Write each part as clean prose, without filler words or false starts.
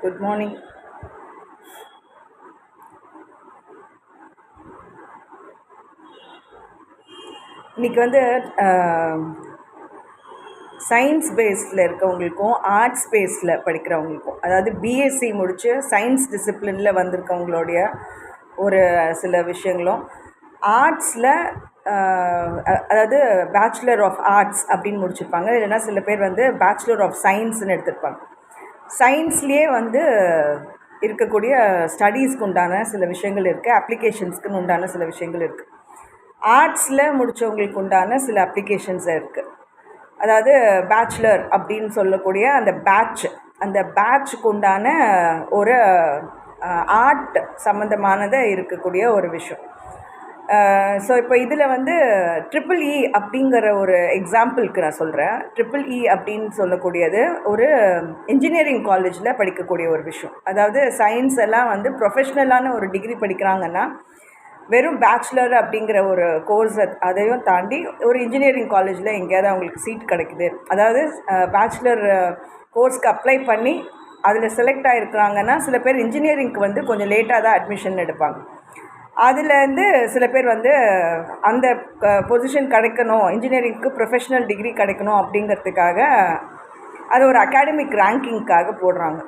Good morning. இன்றைக்கி வந்து science பேஸில் இருக்கவங்களுக்கும் ஆர்ட்ஸ் பேஸில் படிக்கிறவங்களுக்கும், அதாவது பிஎஸ்சி முடித்து சயின்ஸ் டிசிப்ளினில் வந்திருக்கவங்களுடைய ஒரு சில விஷயங்களும், ஆர்ட்ஸில் அதாவது பேச்சுலர் ஆஃப் ஆர்ட்ஸ் அப்படின்னு முடிச்சிருப்பாங்க. இல்லைன்னா சில பேர் வந்து பேச்சுலர் ஆஃப் சயின்ஸ்னு எடுத்திருப்பாங்க. சயின்ஸ்லேயே வந்து இருக்கக்கூடிய ஸ்டடீஸ்க்கு உண்டான சில விஷயங்கள் இருக்குது, அப்ளிகேஷன்ஸ்க்குன்னு உண்டான சில விஷயங்கள் இருக்குது. ஆர்ட்ஸில் முடித்தவங்களுக்கு உண்டான சில அப்ளிகேஷன்ஸ் இருக்குது. அதாவது பேச்சுலர் அப்படின்னு சொல்லக்கூடிய அந்த பேட்சுக்கு உண்டான ஒரு ஆர்ட் சம்மந்தமானதை இருக்கக்கூடிய ஒரு விஷயம். ஸோ இப்போ இதில் வந்து EEE அப்படிங்கிற ஒரு எக்ஸாம்பிளுக்கு நான் சொல்கிறேன். EEE அப்படின்னு சொல்லக்கூடியது ஒரு இன்ஜினியரிங் காலேஜில் படிக்கக்கூடிய ஒரு விஷயம். அதாவது சயின்ஸ் எல்லாம் வந்து ப்ரொஃபஷ்னலான ஒரு டிகிரி படிக்கிறாங்கன்னா, வெறும் பேச்சுலர் அப்படிங்கிற ஒரு கோர்ஸ் அதையும் தாண்டி ஒரு இன்ஜினியரிங் காலேஜில் எங்கேயாவது அவங்களுக்கு சீட் கிடைக்குது, அதாவது பேச்சுலர் கோர்ஸ்க்கு அப்ளை பண்ணி அதில் செலக்ட் ஆகிருக்கிறாங்கன்னா, சில பேர் இன்ஜினியரிங்க்கு வந்து கொஞ்சம் லேட்டாக தான் அட்மிஷன் எடுப்பாங்க. அதுலேருந்து சில பேர் வந்து அந்த பொசிஷன் கிடைக்கணும், இன்ஜினியரிங்க்கு ப்ரொஃபஷ்னல் டிகிரி கிடைக்கணும் அப்படிங்கிறதுக்காக அது ஒரு அகாடமிக் ரேங்கிங்க்காக போடுறாங்க.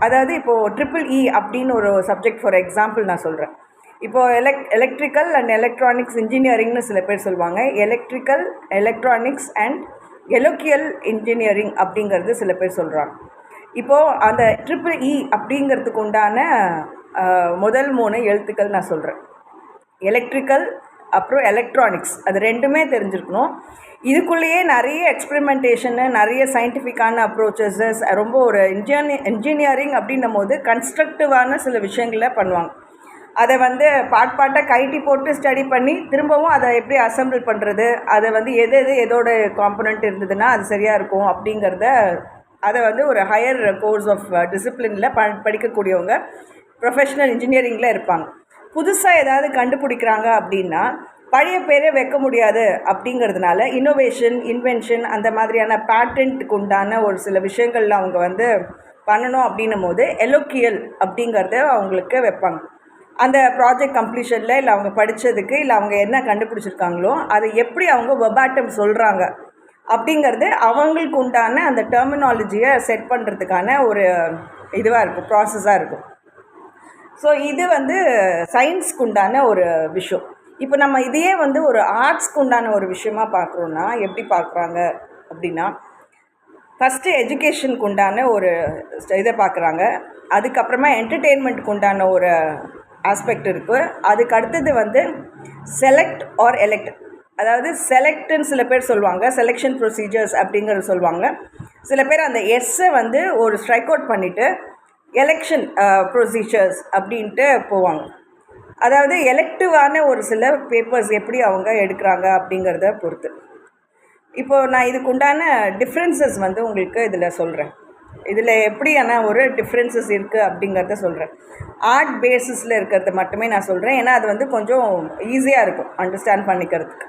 அதாவது இப்போது EEE அப்படின்னு ஒரு சப்ஜெக்ட் ஃபார் எக்ஸாம்பிள் நான் சொல்கிறேன். இப்போது எலக்ட்ரிக்கல் அண்ட் எலக்ட்ரானிக்ஸ் இன்ஜினியரிங்னு சில பேர் சொல்லுவாங்க. Electrical, electronics and electrical engineering அப்படிங்கிறது சில பேர் சொல்கிறாங்க. இப்போது அந்த EEE அப்படிங்கிறதுக்கு உண்டான முதல் 3 எழுத்துக்கள் நான் சொல்கிறேன். எலக்ட்ரிக்கல் அப்புறம் எலக்ட்ரானிக்ஸ், அது ரெண்டுமே தெரிஞ்சிருக்கணும். இதுக்குள்ளேயே நிறைய எக்ஸ்பெரிமெண்டேஷனு, நிறைய சயின்டிஃபிக்கான அப்ரோச்சஸஸ், ரொம்ப ஒரு இன்ஜினியரிங் அப்படின்னும் போது கன்ஸ்ட்ரக்டிவான சில விஷயங்களை பண்ணுவாங்க. அதை வந்து பாட்டாக கைட்டி போட்டு ஸ்டடி பண்ணி திரும்பவும் அதை எப்படி அசம்பிள் பண்ணுறது, அதை வந்து எதோட காம்பனண்ட் இருந்ததுன்னா அது சரியாக இருக்கும் அப்படிங்கிறத அதை வந்து ஒரு ஹையர் கோர்ஸ் ஆஃப் டிசிப்ளினில் படிக்கக்கூடியவங்க ப்ரொஃபஷ்னல் இன்ஜினியரிங்கில் இருப்பாங்க. புதுசாக ஏதாவது கண்டுபிடிக்கிறாங்க அப்படின்னா பழைய பேரே வைக்க முடியாது அப்படிங்கிறதுனால இன்வென்ஷன் அந்த மாதிரியான பேட்டன்ட்டுக்கு உண்டான ஒரு சில விஷயங்களில் அவங்க வந்து பண்ணணும் அப்படின்னும் போது எலோக்கியல் அப்படிங்கிறத அவங்களுக்கு வைப்பாங்க. அந்த ப்ராஜெக்ட் கம்ப்ளீஷனில் இல்லை அவங்க படித்ததுக்கு இல்லை அவங்க என்ன கண்டுபிடிச்சிருக்காங்களோ அதை எப்படி அவங்க வெர்பாட்டம் சொல்கிறாங்க அப்படிங்கிறது அவங்களுக்கு உண்டான அந்த டெர்மினாலஜியை செட் பண்ணுறதுக்கான ஒரு இதுவாக இருக்கும், ப்ராசஸாக இருக்கும். ஸோ இது வந்து சயின்ஸ்க்கு உண்டான ஒரு விஷயம். இப்போ நம்ம இதையே வந்து ஒரு ஆர்ட்ஸ்க்கு உண்டான ஒரு விஷயமாக பார்க்குறோன்னா எப்படி பார்க்குறாங்க அப்படின்னா, ஃபஸ்ட்டு எஜுகேஷனுக்கு உண்டான ஒரு இதை பார்க்குறாங்க. அதுக்கப்புறமா என்டர்டெயின்மெண்ட்டுக்கு உண்டான ஒரு ஆஸ்பெக்ட் இருக்குது. அதுக்கு அடுத்தது வந்து செலக்ட் ஆர் எலெக்ட், அதாவது செலக்ட்னு சில பேர் சொல்லுவாங்க, செலெக்ஷன் ப்ரொசீஜர்ஸ் அப்படிங்கிறது சொல்லுவாங்க. சில பேர் அந்த எஸ்ஸை வந்து ஒரு ஸ்ட்ரைக் அவுட் பண்ணிவிட்டு எலெக்ஷன் ப்ரொசீஜர்ஸ் அப்படின்ட்டு போவாங்க. அதாவது எலெக்டிவான ஒரு சில பேப்பர்ஸ் எப்படி அவங்க எடுக்கிறாங்க அப்படிங்கிறத பொறுத்து. இப்போது நான் இதுக்கு உண்டான டிஃப்ரென்சஸ் வந்து உங்களுக்கு இதில் சொல்கிறேன். இதில் எப்படியான ஒரு டிஃப்ரென்சஸ் இருக்குது அப்படிங்கிறத சொல்கிறேன். ஆர்ட் பேஸிஸில் இருக்கிறத மட்டுமே நான் சொல்கிறேன், ஏன்னா அது வந்து கொஞ்சம் ஈஸியாக இருக்கும் அண்டர்ஸ்டாண்ட் பண்ணிக்கிறதுக்கு.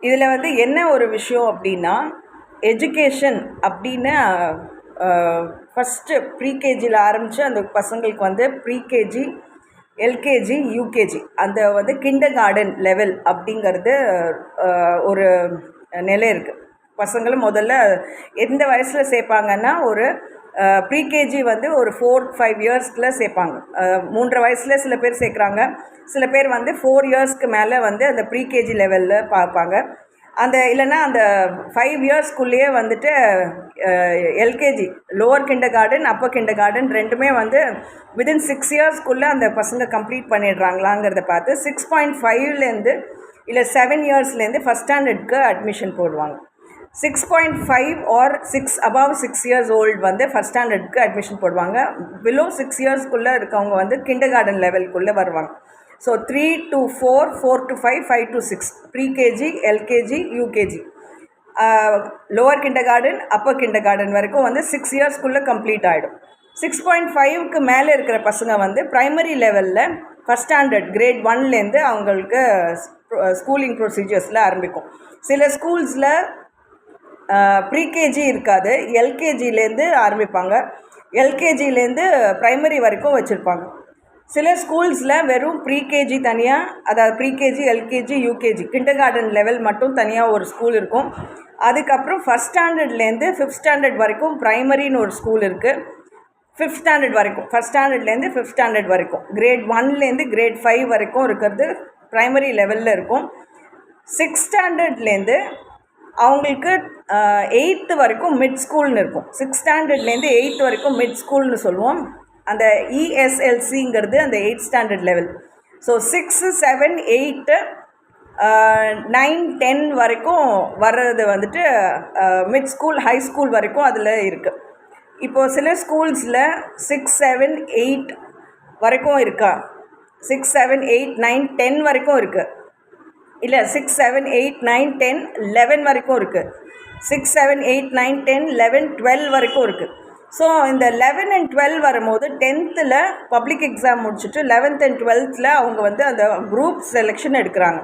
இதில் வந்து என்ன ஒரு விஷயம் அப்படின்னா, எஜுகேஷன் அப்படின்னு ஃபஸ்ட்டு ப்ரீகேஜியில் ஆரம்பித்து அந்த பசங்களுக்கு வந்து ப்ரீகேஜி, எல்கேஜி, யூகேஜி, அந்த வந்து கிண்டர் கார்டன் லெவல் அப்படிங்கிறது ஒரு நிலை இருக்குது. பசங்களும் முதல்ல எந்த வயசில் சேர்ப்பாங்கன்னா, ஒரு ப்ரீகேஜி வந்து ஒரு 4-5 இயர்ஸ்க்குள்ள சேர்ப்பாங்க. 3.5 வயசில் சில பேர் சேர்க்குறாங்க. சில பேர் வந்து 4 இயர்ஸ்க்கு மேலே வந்து அந்த ப்ரீகேஜி லெவலில் பார்ப்பாங்க. அந்த இல்லைன்னா அந்த 5 இயர்ஸ்க்குள்ளேயே வந்துட்டு LKG, lower kindergarten, upper kindergarten ரெண்டுமே வந்து வித்தின் 6 இயர்ஸ்க்குள்ளே அந்த பசங்க கம்ப்ளீட் பண்ணிடுறாங்களாங்கிறத பார்த்து 6.5லேருந்து இல்லை 7 இயர்ஸ்லேருந்து ஃபஸ்ட் ஸ்டாண்டர்டுக்கு அட்மிஷன் போடுவாங்க. 6.5 ஆர் 6 above 6 years old வந்து ஃபஸ்ட் ஸ்டாண்டர்டுக்கு அட்மிஷன் போடுவாங்க. பிலோ 6 இயர்ஸ்க்குள்ளே இருக்கவங்க வந்து கிண்டர் கார்டன் லெவலுக்குள்ளே வருவாங்க. So 3 to 4, 4 to 5, 5 to 6, pre KG, LKG, UKG, lower kindergarten, upper kindergarten வரைக்கும் வந்து 6 இயர்ஸ்க்குள்ளே கம்ப்ளீட் ஆகிடும். 6.5க்கு மேலே இருக்கிற பசங்க வந்து ப்ரைமரி லெவலில் ஃபஸ்ட் ஸ்டாண்டர்ட் கிரேட் 1லேருந்து அவங்களுக்கு ஸ்கூலிங் ப்ரொசீஜர்ஸில் ஆரம்பிக்கும். சில ஸ்கூல்ஸில் ப்ரீகேஜி இருக்காது, எல்கேஜிலேருந்து ஆரம்பிப்பாங்க. எல்கேஜிலேருந்து ப்ரைமரி வரைக்கும் வச்சுருப்பாங்க. சில ஸ்கூல்ஸில் வெறும் ப்ரீகேஜி தனியாக, அதாவது pre-KG, LKG, UKG, kinder garden level மட்டும் தனியாக ஒரு ஸ்கூல் இருக்கும். அதுக்கப்புறம் ஃபஸ்ட் ஸ்டாண்டர்ட்லேருந்து 5th ஸ்டாண்டர்ட் வரைக்கும் ப்ரைமரின்னு ஒரு ஸ்கூல் இருக்குது. 5th ஸ்டாண்டர்ட் வரைக்கும், ஃபஸ்ட் ஸ்டாண்டர்ட்லேருந்து 5th ஸ்டாண்டர்ட் வரைக்கும், கிரேட் 1லேருந்து கிரேட் 5 வரைக்கும் இருக்கிறது ப்ரைமரி லெவலில் இருக்கும். 6th ஸ்டாண்டர்ட்லேருந்து அவங்களுக்கு 8th வரைக்கும் மிட் ஸ்கூல்னு இருக்கும். 6th ஸ்டாண்டர்ட்லேருந்து 8th வரைக்கும் மிட் ஸ்கூல்னு சொல்லுவோம். அந்த ESLCங்கிறது அந்த 8th ஸ்டாண்டர்ட் லெவல். ஸோ 6, 7, 8, 9, 10 வரைக்கும் வர்றது வந்துட்டு மிட் ஸ்கூல், ஹை ஸ்கூல் வரைக்கும் அதில் இருக்குது. இப்போது சில ஸ்கூல்ஸில் 6, 7, 8 வரைக்கும் இருக்கா, 6, 7, 8, 9, 10 வரைக்கும் இருக்குது. இல்லை 6, 7, 8, 9, 10, 11 வரைக்கும் இருக்குது. 6, 7, 8, 9, 10, 11, 12 வரைக்கும் இருக்குது. ஸோ இந்த 11 and 12 வரும்போது 10th பப்ளிக் எக்ஸாம் முடிச்சுட்டு 11th and 12th அவங்க வந்து அந்த குரூப் செலெக்ஷன் எடுக்கிறாங்க.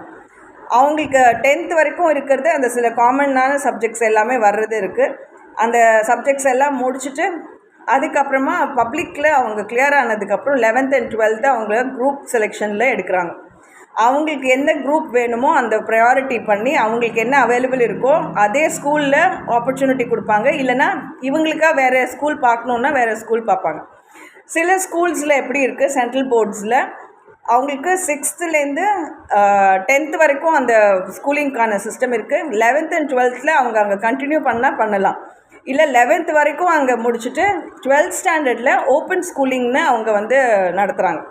அவங்களுக்கு 10th வரைக்கும் இருக்கிறது அந்த சில காமனான சப்ஜெக்ட்ஸ் எல்லாமே வர்றது இருக்குது. அந்த சப்ஜெக்ட்ஸ் எல்லாம் முடிச்சுட்டு அதுக்கப்புறமா பப்ளிக்கில் அவங்க கிளியர் ஆனதுக்கப்புறம் 11th and 12th அவங்கள குரூப் செலெக்ஷனில் எடுக்கிறாங்க. அவங்களுக்கு எந்த குரூப் வேணுமோ அந்த ப்ரையாரிட்டி பண்ணி அவங்களுக்கு என்ன அவைலபிள் இருக்கோ அதே ஸ்கூலில் ஆப்பர்ச்சுனிட்டி கொடுப்பாங்க. இல்லைனா இவங்களுக்காக வேறு ஸ்கூல் பார்க்கணுன்னா வேறு ஸ்கூல் பார்ப்பாங்க. சில ஸ்கூல்ஸில் எப்படி இருக்குது, சென்ட்ரல் போர்ட்ஸில் அவங்களுக்கு 6thலேருந்து 10th வரைக்கும் அந்த ஸ்கூலிங்க்கான சிஸ்டம் இருக்குது. 11th and 12th அவங்க அங்கே கண்டினியூ பண்ணலாம். இல்லை 11th வரைக்கும் அங்கே முடிச்சுட்டு 12th ஸ்டாண்டர்டில் ஓப்பன் ஸ்கூலிங்னு அவங்க வந்து நடத்துகிறாங்க.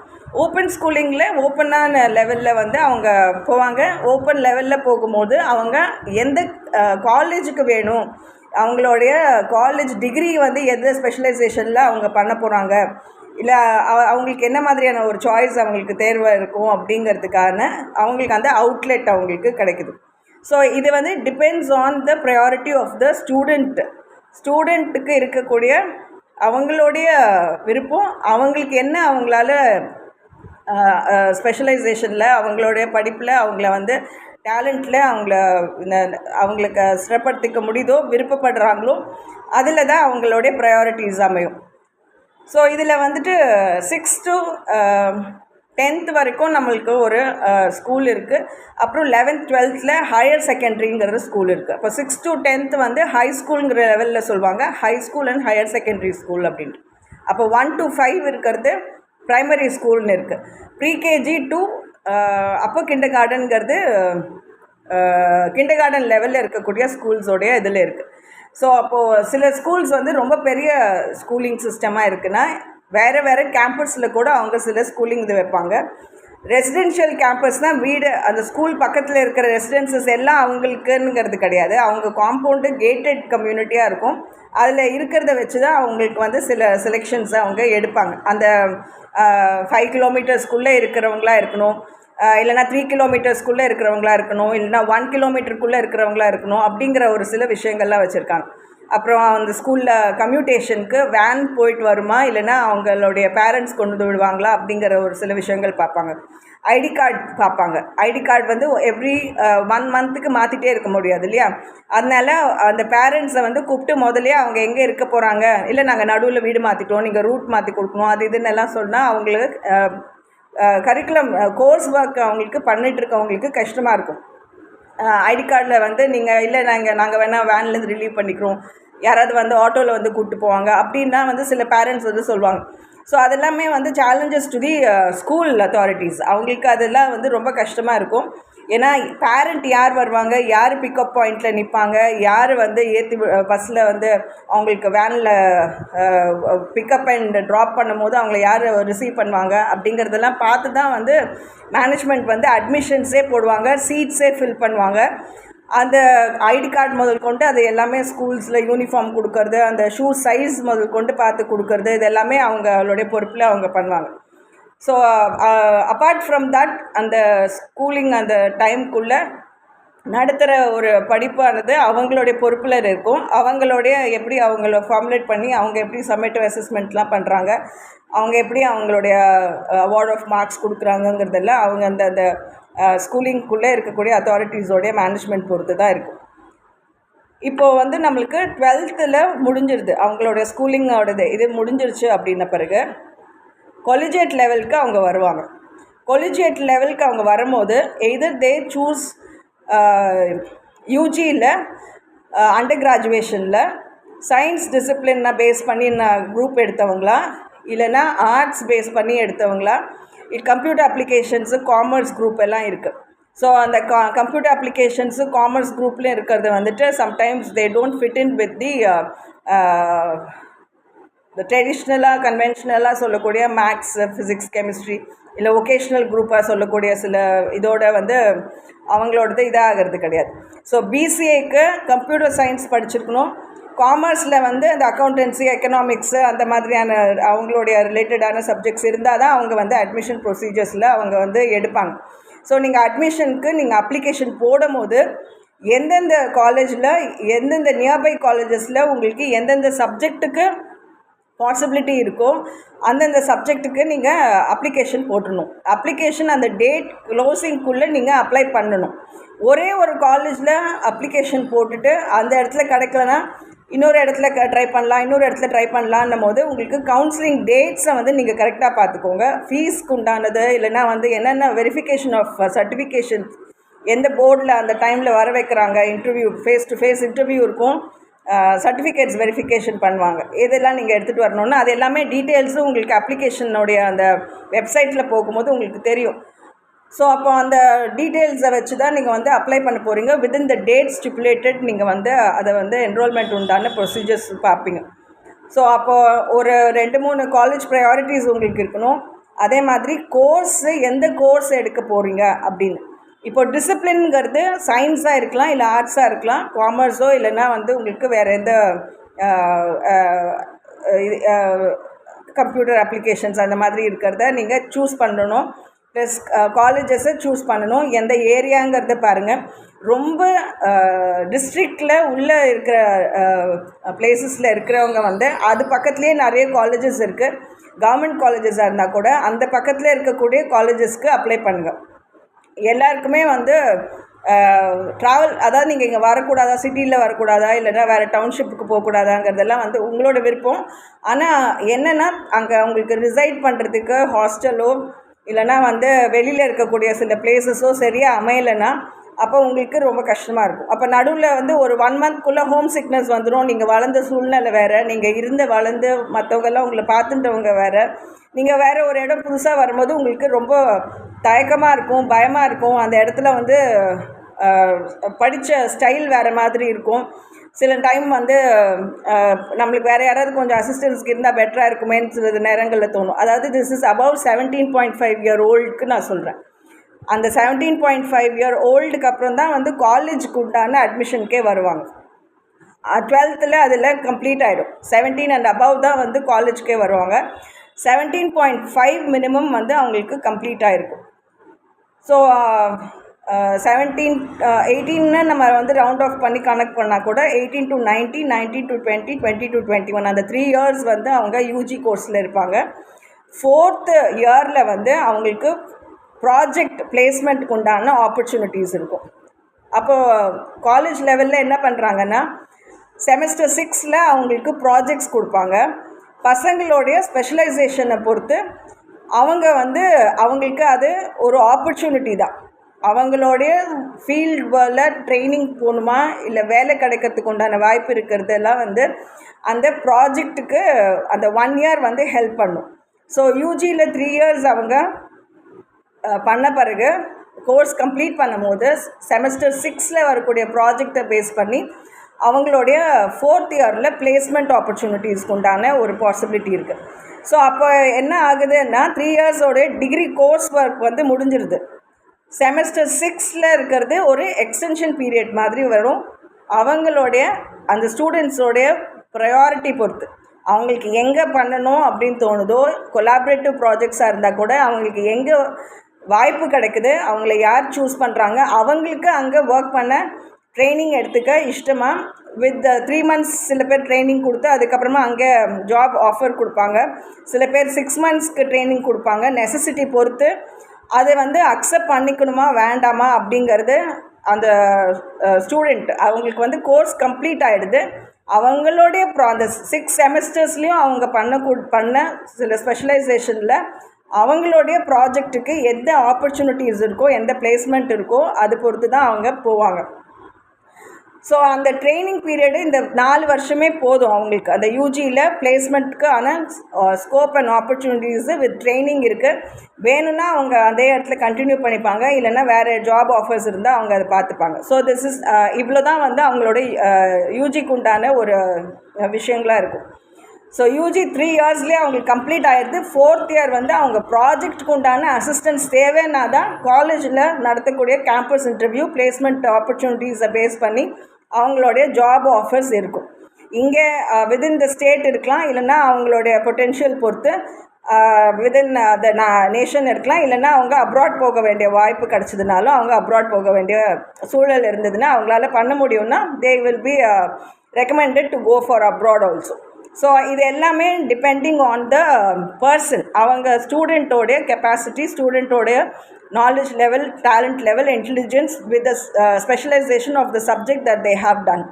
ஓப்பன் ஸ்கூலிங்கில் ஓப்பனான லெவலில் வந்து அவங்க போவாங்க. ஓப்பன் லெவலில் போகும்போது அவங்க எந்த காலேஜுக்கு வேணும், அவங்களுடைய காலேஜ் டிகிரி வந்து எந்த ஸ்பெஷலைசேஷனில் அவங்க பண்ண போகிறாங்க, இல்லை அவங்களுக்கு என்ன மாதிரியான ஒரு சாய்ஸ் அவங்களுக்கு தேர்வாக இருக்கும் அப்படிங்கிறதுக்கான அவங்களுக்கு அந்த அவுட்லெட் அவங்களுக்கு கிடைக்குது. ஸோ இது வந்து depends on the priority of the ஸ்டூடெண்ட்டுக்கு இருக்கக்கூடிய அவங்களுடைய விருப்பம், அவங்களுக்கு என்ன அவங்களால ஸ்பெஷலைசேஷனில் அவங்களுடைய படிப்பில் அவங்கள வந்து டேலண்ட்டில் அவங்களுக்கு ஸ்திரப்படுத்திக்க முடியுதோ, விருப்பப்படுறாங்களோ அதில் தான் அவங்களுடைய ப்ரையாரிட்டிஸ் அமையும். ஸோ இதில் வந்துட்டு 6 to 10th வரைக்கும் நம்மளுக்கு ஒரு ஸ்கூல் இருக்குது. அப்புறம் 11th 12th ஹையர் செகண்டரிங்கிற ஸ்கூல் இருக்குது. அப்போ 6 to 10th வந்து ஹை ஸ்கூலுங்கிற லெவலில் சொல்லுவாங்க, high school and higher secondary school அப்படின்ட்டு. அப்போ 1 to 5 இருக்கிறது ப்ரைமரி ஸ்கூல்னு இருக்குது. ப்ரீகேஜி டு அப்போ கிண்டர் கார்டனுங்கிறது கிண்டர் கார்டன் லெவலில் இருக்கக்கூடிய ஸ்கூல்ஸோடைய இதில் இருக்குது. ஸோ அப்போது சில ஸ்கூல்ஸ் வந்து ரொம்ப பெரிய ஸ்கூலிங் சிஸ்டமாக இருக்குன்னா வேறு கேம்பஸில் கூட அவங்க சில ஸ்கூலிங் இது வைப்பாங்க. ரெசிடென்ஷியல் கேம்பஸ்னால் வீடு, அந்த ஸ்கூல் பக்கத்தில் இருக்கிற ரெசிடென்சஸ் எல்லாம் அவங்களுக்குங்கிறது கிடையாது. அவங்க காம்பவுண்டு கேட்டட் கம்யூனிட்டியாக இருக்கும். அதில் இருக்கிறத வச்சு தான் அவங்களுக்கு வந்து சில செலெக்ஷன்ஸை அவங்க எடுப்பாங்க. அந்த 5 கிலோமீட்டர்ஸ்குள்ளே இருக்கிறவங்களா இருக்கணும், இல்லைனா 3 கிலோமீட்டர்ஸ்குள்ளே இருக்கிறவங்களா இருக்கணும், இல்லைனா 1 கிலோமீட்டருக்குள்ளே இருக்கிறவங்களா இருக்கணும் அப்படிங்கிற ஒரு சில விஷயங்கள்லாம் வச்சுருக்காங்க. அப்புறம் அந்த ஸ்கூலில் கம்யூட்டேஷனுக்கு வேன் போயிட்டு வருமா, இல்லைனா அவங்களுடைய பேரண்ட்ஸ் கொண்டு வந்து விடுவாங்களா அப்படிங்கிற ஒரு சில விஷயங்கள் பார்ப்பாங்க. ஐடி கார்டு பார்ப்பாங்க. ஐடி கார்டு வந்து எவ்ரி 1 மந்த்துக்கு மாற்றிட்டே இருக்க முடியாது இல்லையா, அதனால் அந்த பேரண்ட்ஸை வந்து கூப்பிட்டு முதலே அவங்க எங்கே இருக்க போகிறாங்க, இல்லை நாங்கள் நடுவில் வீடு மாற்றிட்டோம், நீங்கள் ரூட் மாற்றி கொடுக்கணும், அது இதுன்னு எல்லாம் சொன்னால் அவங்களுக்கு கரிக்குலம் கோர்ஸ் ஒர்க் அவங்களுக்கு பண்ணிகிட்ருக்கவங்களுக்கு கஷ்டமாக இருக்கும். ஐடி கார்டில் வந்து நீங்கள் இல்லை நாங்கள் வேணால் வேன்லேருந்து ரிலீவ் பண்ணிக்கிறோம், யாராவது வந்து ஆட்டோவில் வந்து கூப்பிட்டு போவாங்க அப்படின்னா வந்து சில பேரண்ட்ஸ் வந்து சொல்லுவாங்க. ஸோ அதெல்லாமே வந்து challenges to the school authorities. அவங்களுக்கு அதெல்லாம் வந்து ரொம்ப கஷ்டமாக இருக்கும். ஏன்னா பேரண்ட் யார் வருவாங்க, யார் பிக்கப் பாயிண்டில் நிற்பாங்க, யார் வந்து ஏற்றி பஸ்ஸில் வந்து அவங்களுக்கு வேனில் பிக்கப் அண்ட் ட்ராப் பண்ணும்போது அவங்கள யார் ரிசீவ் பண்ணுவாங்க அப்படிங்கிறதெல்லாம் பார்த்து தான் வந்து மேனேஜ்மெண்ட் வந்து அட்மிஷன்ஸே போடுவாங்க, சீட்ஸே ஃபில் பண்ணுவாங்க. அந்த ஐடி கார்டு முதல் கொண்டு அது எல்லாமே ஸ்கூல்ஸில் யூனிஃபார்ம் கொடுக்கறது, அந்த ஷூ சைஸ் முதல் கொண்டு பார்த்து கொடுக்கறது, இது எல்லாமே அவங்களுடைய பொறுப்பில் அவங்க பண்ணுவாங்க. ஸோ அப்பார்ட் ஃப்ரம் தட் அந்த ஸ்கூலிங் அந்த டைமுக்குள்ளே நடத்துகிற ஒரு படிப்பானது அவங்களுடைய பொறுப்பில் இருக்கும். அவங்களுடைய எப்படி அவங்கள ஃபார்முலேட் பண்ணி அவங்க எப்படி சம்மேட்டிவ் அசஸ்மெண்ட்லாம் பண்ணுறாங்க, அவங்க எப்படி அவங்களுடைய அவார்ட் ஆஃப் மார்க்ஸ் கொடுக்குறாங்கங்கிறதெல்லாம் அவங்க அந்த ஸ்கூலிங்குள்ளே இருக்கக்கூடிய அத்தாரிட்டிஸோடைய மேனேஜ்மெண்ட் பொறுத்து தான் இருக்கும். இப்போது வந்து நம்மளுக்கு 12th முடிஞ்சிருது, அவங்களோட ஸ்கூலிங்கோடது இது முடிஞ்சிருச்சு அப்படின்ன பிறகு கொலிஜியேட் லெவலுக்கு அவங்க வருவாங்க. கொலிஜியேட் லெவலுக்கு அவங்க வரும்போது எய்தர் தே சூஸ் யூஜியில் அண்டர் கிராஜுவேஷனில் சயின்ஸ் டிசிப்ளினை பேஸ் பண்ணி நான் குரூப் எடுத்தவங்களா, இல்லைனா ஆர்ட்ஸ் பேஸ் பண்ணி எடுத்தவங்களா, கம்ப்யூட்டர் அப்ளிகேஷன்ஸு காமர்ஸ் குரூப் எல்லாம் இருக்குது. ஸோ அந்த கம்ப்யூட்டர் அப்ளிகேஷன்ஸு காமர்ஸ் குரூப்லேயும் இருக்கிறது வந்துட்டு sometimes they don't fit in with the ட்ரெடிஷ்னலாக கன்வென்ஷனலாக சொல்லக்கூடிய மேக்ஸ், ஃபிசிக்ஸ், கெமிஸ்ட்ரி, இல்லை ஒகேஷ்னல் குரூப்பாக சொல்லக்கூடிய சில இதோட வந்து அவங்களோடது இதாகிறது கிடையாது. ஸோ பிசிஏக்கு கம்ப்யூட்டர் சயின்ஸ் படிச்சிருக்கணும். காமர்ஸில் வந்து அந்த அக்கௌண்டன்சி, எக்கனாமிக்ஸு அந்த மாதிரியான அவங்களுடைய ரிலேட்டடான சப்ஜெக்ட்ஸ் இருந்தால் தான் அவங்க வந்து அட்மிஷன் ப்ரொசீஜர்ஸில் அவங்க வந்து எடுப்பாங்க. ஸோ நீங்கள் அட்மிஷனுக்கு நீங்கள் அப்ளிகேஷன் போடும் போது எந்தெந்த காலேஜில், எந்தெந்த நியர்பை காலேஜஸில் உங்களுக்கு எந்தெந்த சப்ஜெக்ட்டுக்கு பாசிபிலிட்டி இருக்கோ அந்தந்த சப்ஜெக்ட்டுக்கு நீங்கள் அப்ளிகேஷன் போட்டுடணும். அப்ளிகேஷன் அந்த டேட் க்ளோசிங்குள்ளே நீங்கள் அப்ளை பண்ணணும். ஒரே ஒரு காலேஜில் அப்ளிகேஷன் போட்டுட்டு அந்த இடத்துல கிடைக்கலனா இன்னொரு இடத்துல ட்ரை பண்ணலான்னும் போது உங்களுக்கு கவுன்சிலிங் டேட்ஸை வந்து நீங்கள் கரெக்டாக பார்த்துக்கோங்க. ஃபீஸ்க்கு உண்டானது, இல்லைனா வந்து என்னென்ன வெரிஃபிகேஷன் ஆஃப் சர்டிஃபிகேஷன் எந்த போர்டில் அந்த டைமில் வர வைக்கிறாங்க, interview face to face interview இருக்கும், சர்டிஃபிகேட்ஸ் வெரிஃபிகேஷன் பண்ணுவாங்க. இதெல்லாம் நீங்கள் எடுத்துகிட்டு வரணுன்னா அது எல்லாமே டீட்டெயில்ஸும் உங்களுக்கு அப்ளிகேஷனுடைய அந்த வெப்சைட்டில் போகும்போது உங்களுக்கு தெரியும். ஸோ அப்போ அந்த டீட்டெயில்ஸை வச்சு தான் நீங்கள் வந்து அப்ளை பண்ண போகிறீங்க. வித்தின் த டேட் ஸ்டிப்புலேட்டட் நீங்கள் வந்து அதை வந்து என்ரோல்மெண்ட் உண்டான ப்ரொசீஜர்ஸ் பார்ப்பீங்க. ஸோ அப்போது ஒரு 2-3 காலேஜ் ப்ரையாரிட்டிஸ் உங்களுக்கு இருக்கணும். அதே மாதிரி கோர்ஸு, எந்த கோர்ஸ் எடுக்க போகிறீங்க அப்படின்னு. இப்போ டிசிப்ளின்ங்கிறது சயின்ஸாக இருக்கலாம், இல்லை ஆர்ட்ஸாக இருக்கலாம், காமர்ஸோ இல்லைன்னா வந்து உங்களுக்கு வேறு எந்த கம்ப்யூட்டர் அப்ளிகேஷன்ஸ் அந்த மாதிரி இருக்கிறத நீங்கள் சூஸ் பண்ணணும். ப்ளஸ் காலேஜஸை சூஸ் பண்ணணும். எந்த ஏரியாங்கிறத பாருங்கள். ரொம்ப டிஸ்ட்ரிக்டில் உள்ளே இருக்கிற பிளேசஸில் இருக்கிறவங்க வந்து அது பக்கத்துலேயே நிறைய காலேஜஸ் இருக்குது. கவர்மெண்ட் காலேஜஸாக இருந்தால் கூட அந்த பக்கத்தில் இருக்கக்கூடிய காலேஜஸ்க்கு அப்ளை பண்ணுங்கள். எல்லாருக்குமே வந்து ட்ராவல், அதாவது நீங்கள் இங்கே வரக்கூடாதா, சிட்டியில் வரக்கூடாதா, இல்லைனா வேறு டவுன்ஷிப்புக்கு போகக்கூடாதாங்கிறதெல்லாம் வந்து உங்களோட விருப்பம். ஆனால் என்னென்னா அங்கே உங்களுக்கு ரிசைட் பண்ணுறதுக்கு ஹாஸ்டலோ இல்லைனா வந்து வெளியில் இருக்கக்கூடிய சில பிளேஸஸோ சரியாக அமையலைன்னா அப்போ உங்களுக்கு ரொம்ப கஷ்டமாக இருக்கும். அப்போ நடுவில் வந்து ஒரு 1 மந்த்க்குள்ளே ஹோம் சிக்னஸ் வந்துடும். நீங்கள் வளர்ந்த சூழ்நிலை வேறு, நீங்கள் வளர்ந்து மற்றவங்கெல்லாம் உங்களை பார்த்துட்டவங்க வேறு, நீங்கள் வேறு ஒரு இடம் புதுசாக வரும்போது உங்களுக்கு ரொம்ப தயக்கமாக இருக்கும், பயமாக இருக்கும். அந்த இடத்துல வந்து படித்த ஸ்டைல் வேறு மாதிரி இருக்கும். சில டைம் வந்து நம்மளுக்கு வேறு யாராவது கொஞ்சம் அசிஸ்டன்ஸ்க்கு இருந்தால் பெட்டராக இருக்குமேன்னு சில நேரங்களில் தோணும். அதாவது திஸ் இஸ் அபவ் 17.5 இயர் ஓல்டுக்கு நான் சொல்கிறேன். அந்த 17.5 இயர் ஓல்டுக்கு அப்புறம் தான் வந்து காலேஜுக்கு உண்டான அட்மிஷனுக்கே வருவாங்க. 12th அதில் கம்ப்ளீட் ஆகிடும். 17 and above தான் வந்து காலேஜுக்கே வருவாங்க. 17.5 மினிமம் வந்து அவங்களுக்கு கம்ப்ளீட் ஆகிருக்கும். ஸோ 18 நம்ம வந்து ரவுண்ட் ஆஃப் பண்ணி கனெக்ட் பண்ணால் கூட 18 to 19, 19 to 20, 20 to 21 அந்த 3 இயர்ஸ் வந்து அவங்க யூஜி கோர்ஸில் இருப்பாங்க. 4th இயரில் வந்து அவங்களுக்கு ப்ராஜெக்ட் பிளேஸ்மெண்ட்டுக்கு உண்டான ஆப்பர்ச்சுனிட்டிஸ் இருக்கும். அப்போது காலேஜ் லெவலில் என்ன பண்ணுறாங்கன்னா செமஸ்டர் 6 அவங்களுக்கு ப்ராஜெக்ட்ஸ் கொடுப்பாங்க. பசங்களுடைய ஸ்பெஷலைசேஷனை பொறுத்து அவங்க வந்து அவங்களுக்கு அது ஒரு ஆப்பர்ச்சுனிட்டி தான். அவங்களுடைய ஃபீல்டில் ட்ரைனிங் போகணுமா, இல்லை வேலை கிடைக்கிறதுக்கு உண்டான வாய்ப்பு இருக்கிறதெல்லாம் வந்து அந்த ப்ராஜெக்ட்டுக்கு அந்த 1 இயர் வந்து ஹெல்ப் பண்ணும். ஸோ யூஜியில் 3 இயர்ஸ் அவங்க பண்ண பிறகு கோர்ஸ் கம்ப்ளீட் பண்ணும்போது செமஸ்டர் 6 வரக்கூடிய ப்ராஜெக்டை பேஸ் பண்ணி அவங்களுடைய 4th இயரில் பிளேஸ்மெண்ட் ஆப்பர்ச்சுனிட்டிஸ்க்கு உண்டான ஒரு பாசிபிலிட்டி இருக்குது. ஸோ அப்போ என்ன ஆகுதுன்னா 3 இயர்ஸோடைய டிகிரி கோர்ஸ் ஒர்க் வந்து முடிஞ்சிருது. செமஸ்டர் 6 இருக்கிறது ஒரு எக்ஸ்டென்ஷன் பீரியட் மாதிரி வரும். அவங்களுடைய அந்த ஸ்டூடெண்ட்ஸோடைய ப்ரையாரிட்டி பொறுத்து அவங்களுக்கு எங்கே பண்ணணும் அப்படின்னு தோணுதோ, கொலாபரேட்டிவ் ப்ராஜெக்ட்ஸாக இருந்தால் கூட அவங்களுக்கு எங்கே வாய்ப்பு கிடைக்குது, அவங்கள யார் சூஸ் பண்ணுறாங்க, அவங்களுக்கு அங்கே ஒர்க் பண்ண ட்ரைனிங் எடுத்துக்க இஷ்டமாக வித் 3 months சில பேர் ட்ரைனிங் கொடுத்து அதுக்கப்புறமா அங்கே ஜாப் ஆஃபர் கொடுப்பாங்க. சில பேர் 6 monthsக்கு ட்ரைனிங் கொடுப்பாங்க. நெசசிட்டி பொறுத்து அதை வந்து அக்செப்ட் பண்ணிக்கணுமா வேண்டாமா அப்படிங்கிறது அந்த ஸ்டூடெண்ட் அவங்களுக்கு வந்து கோர்ஸ் கம்ப்ளீட் ஆகிடுது. அவங்களுடைய அந்த 6 செமஸ்டர்ஸ்லேயும் அவங்க பண்ண சில ஸ்பெஷலைசேஷனில் அவங்களுடைய ப்ராஜெக்ட்டுக்கு எந்த ஆப்பர்ச்சுனிட்டிஸ் இருக்கோ, எந்த பிளேஸ்மெண்ட் இருக்கோ அது பொறுத்து தான் அவங்க போவாங்க. ஸோ அந்த ட்ரைனிங் பீரியடு இந்த 4 வருஷமே போதும் அவங்களுக்கு. அந்த யூஜியில் பிளேஸ்மெண்ட்டுக்கான scope and opportunities with training இருக்குது. வேணும்னா அவங்க அதே இடத்துல கண்டினியூ பண்ணிப்பாங்க, இல்லைன்னா வேறு ஜாப் ஆஃபர்ஸ் இருந்தால் அவங்க அதை பார்த்துப்பாங்க. ஸோ திஸ் இஸ் இவ்வளோ தான் வந்து அவங்களோட யூஜிக்கு உண்டான ஒரு விஷயங்களாக இருக்கும். ஸோ யூஜி 3 இயர்ஸ்லேயே அவங்களுக்கு கம்ப்ளீட் ஆகிடுது. 4th இயர் வந்து அவங்க ப்ராஜெக்ட்டுக்கு உண்டான அசிஸ்டன்ஸ் தேவைன்னா தான் காலேஜில் நடத்தக்கூடிய கேம்பஸ் இன்டர்வியூ, பிளேஸ்மெண்ட் ஆப்பர்ச்சுனிட்டிஸை பேஸ் பண்ணி அவங்களுடைய ஜாப் ஆஃபர்ஸ் இருக்கும். இங்கே வித்தின் த ஸ்டேட் இருக்கலாம், இல்லைன்னா அவங்களுடைய பொட்டென்ஷியல் பொறுத்து வித்தின் த நேஷன் இருக்கலாம், இல்லைன்னா அவங்க அப்ராட் போக வேண்டிய வாய்ப்பு கிடச்சதுனாலும் அவங்க அப்ராட் போக வேண்டிய சூழல் இருந்ததுன்னா அவங்களால பண்ண முடியும்னா they will be recommended to go for abroad also. So இது எல்லாமே டிபெண்டிங் ஆன் த பர்சன், அவங்க ஸ்டூடெண்ட்டோடைய கெப்பாசிட்டி, ஸ்டூடெண்ட்டோடைய knowledge level, talent level, intelligence with the specialization of the subject that they have done.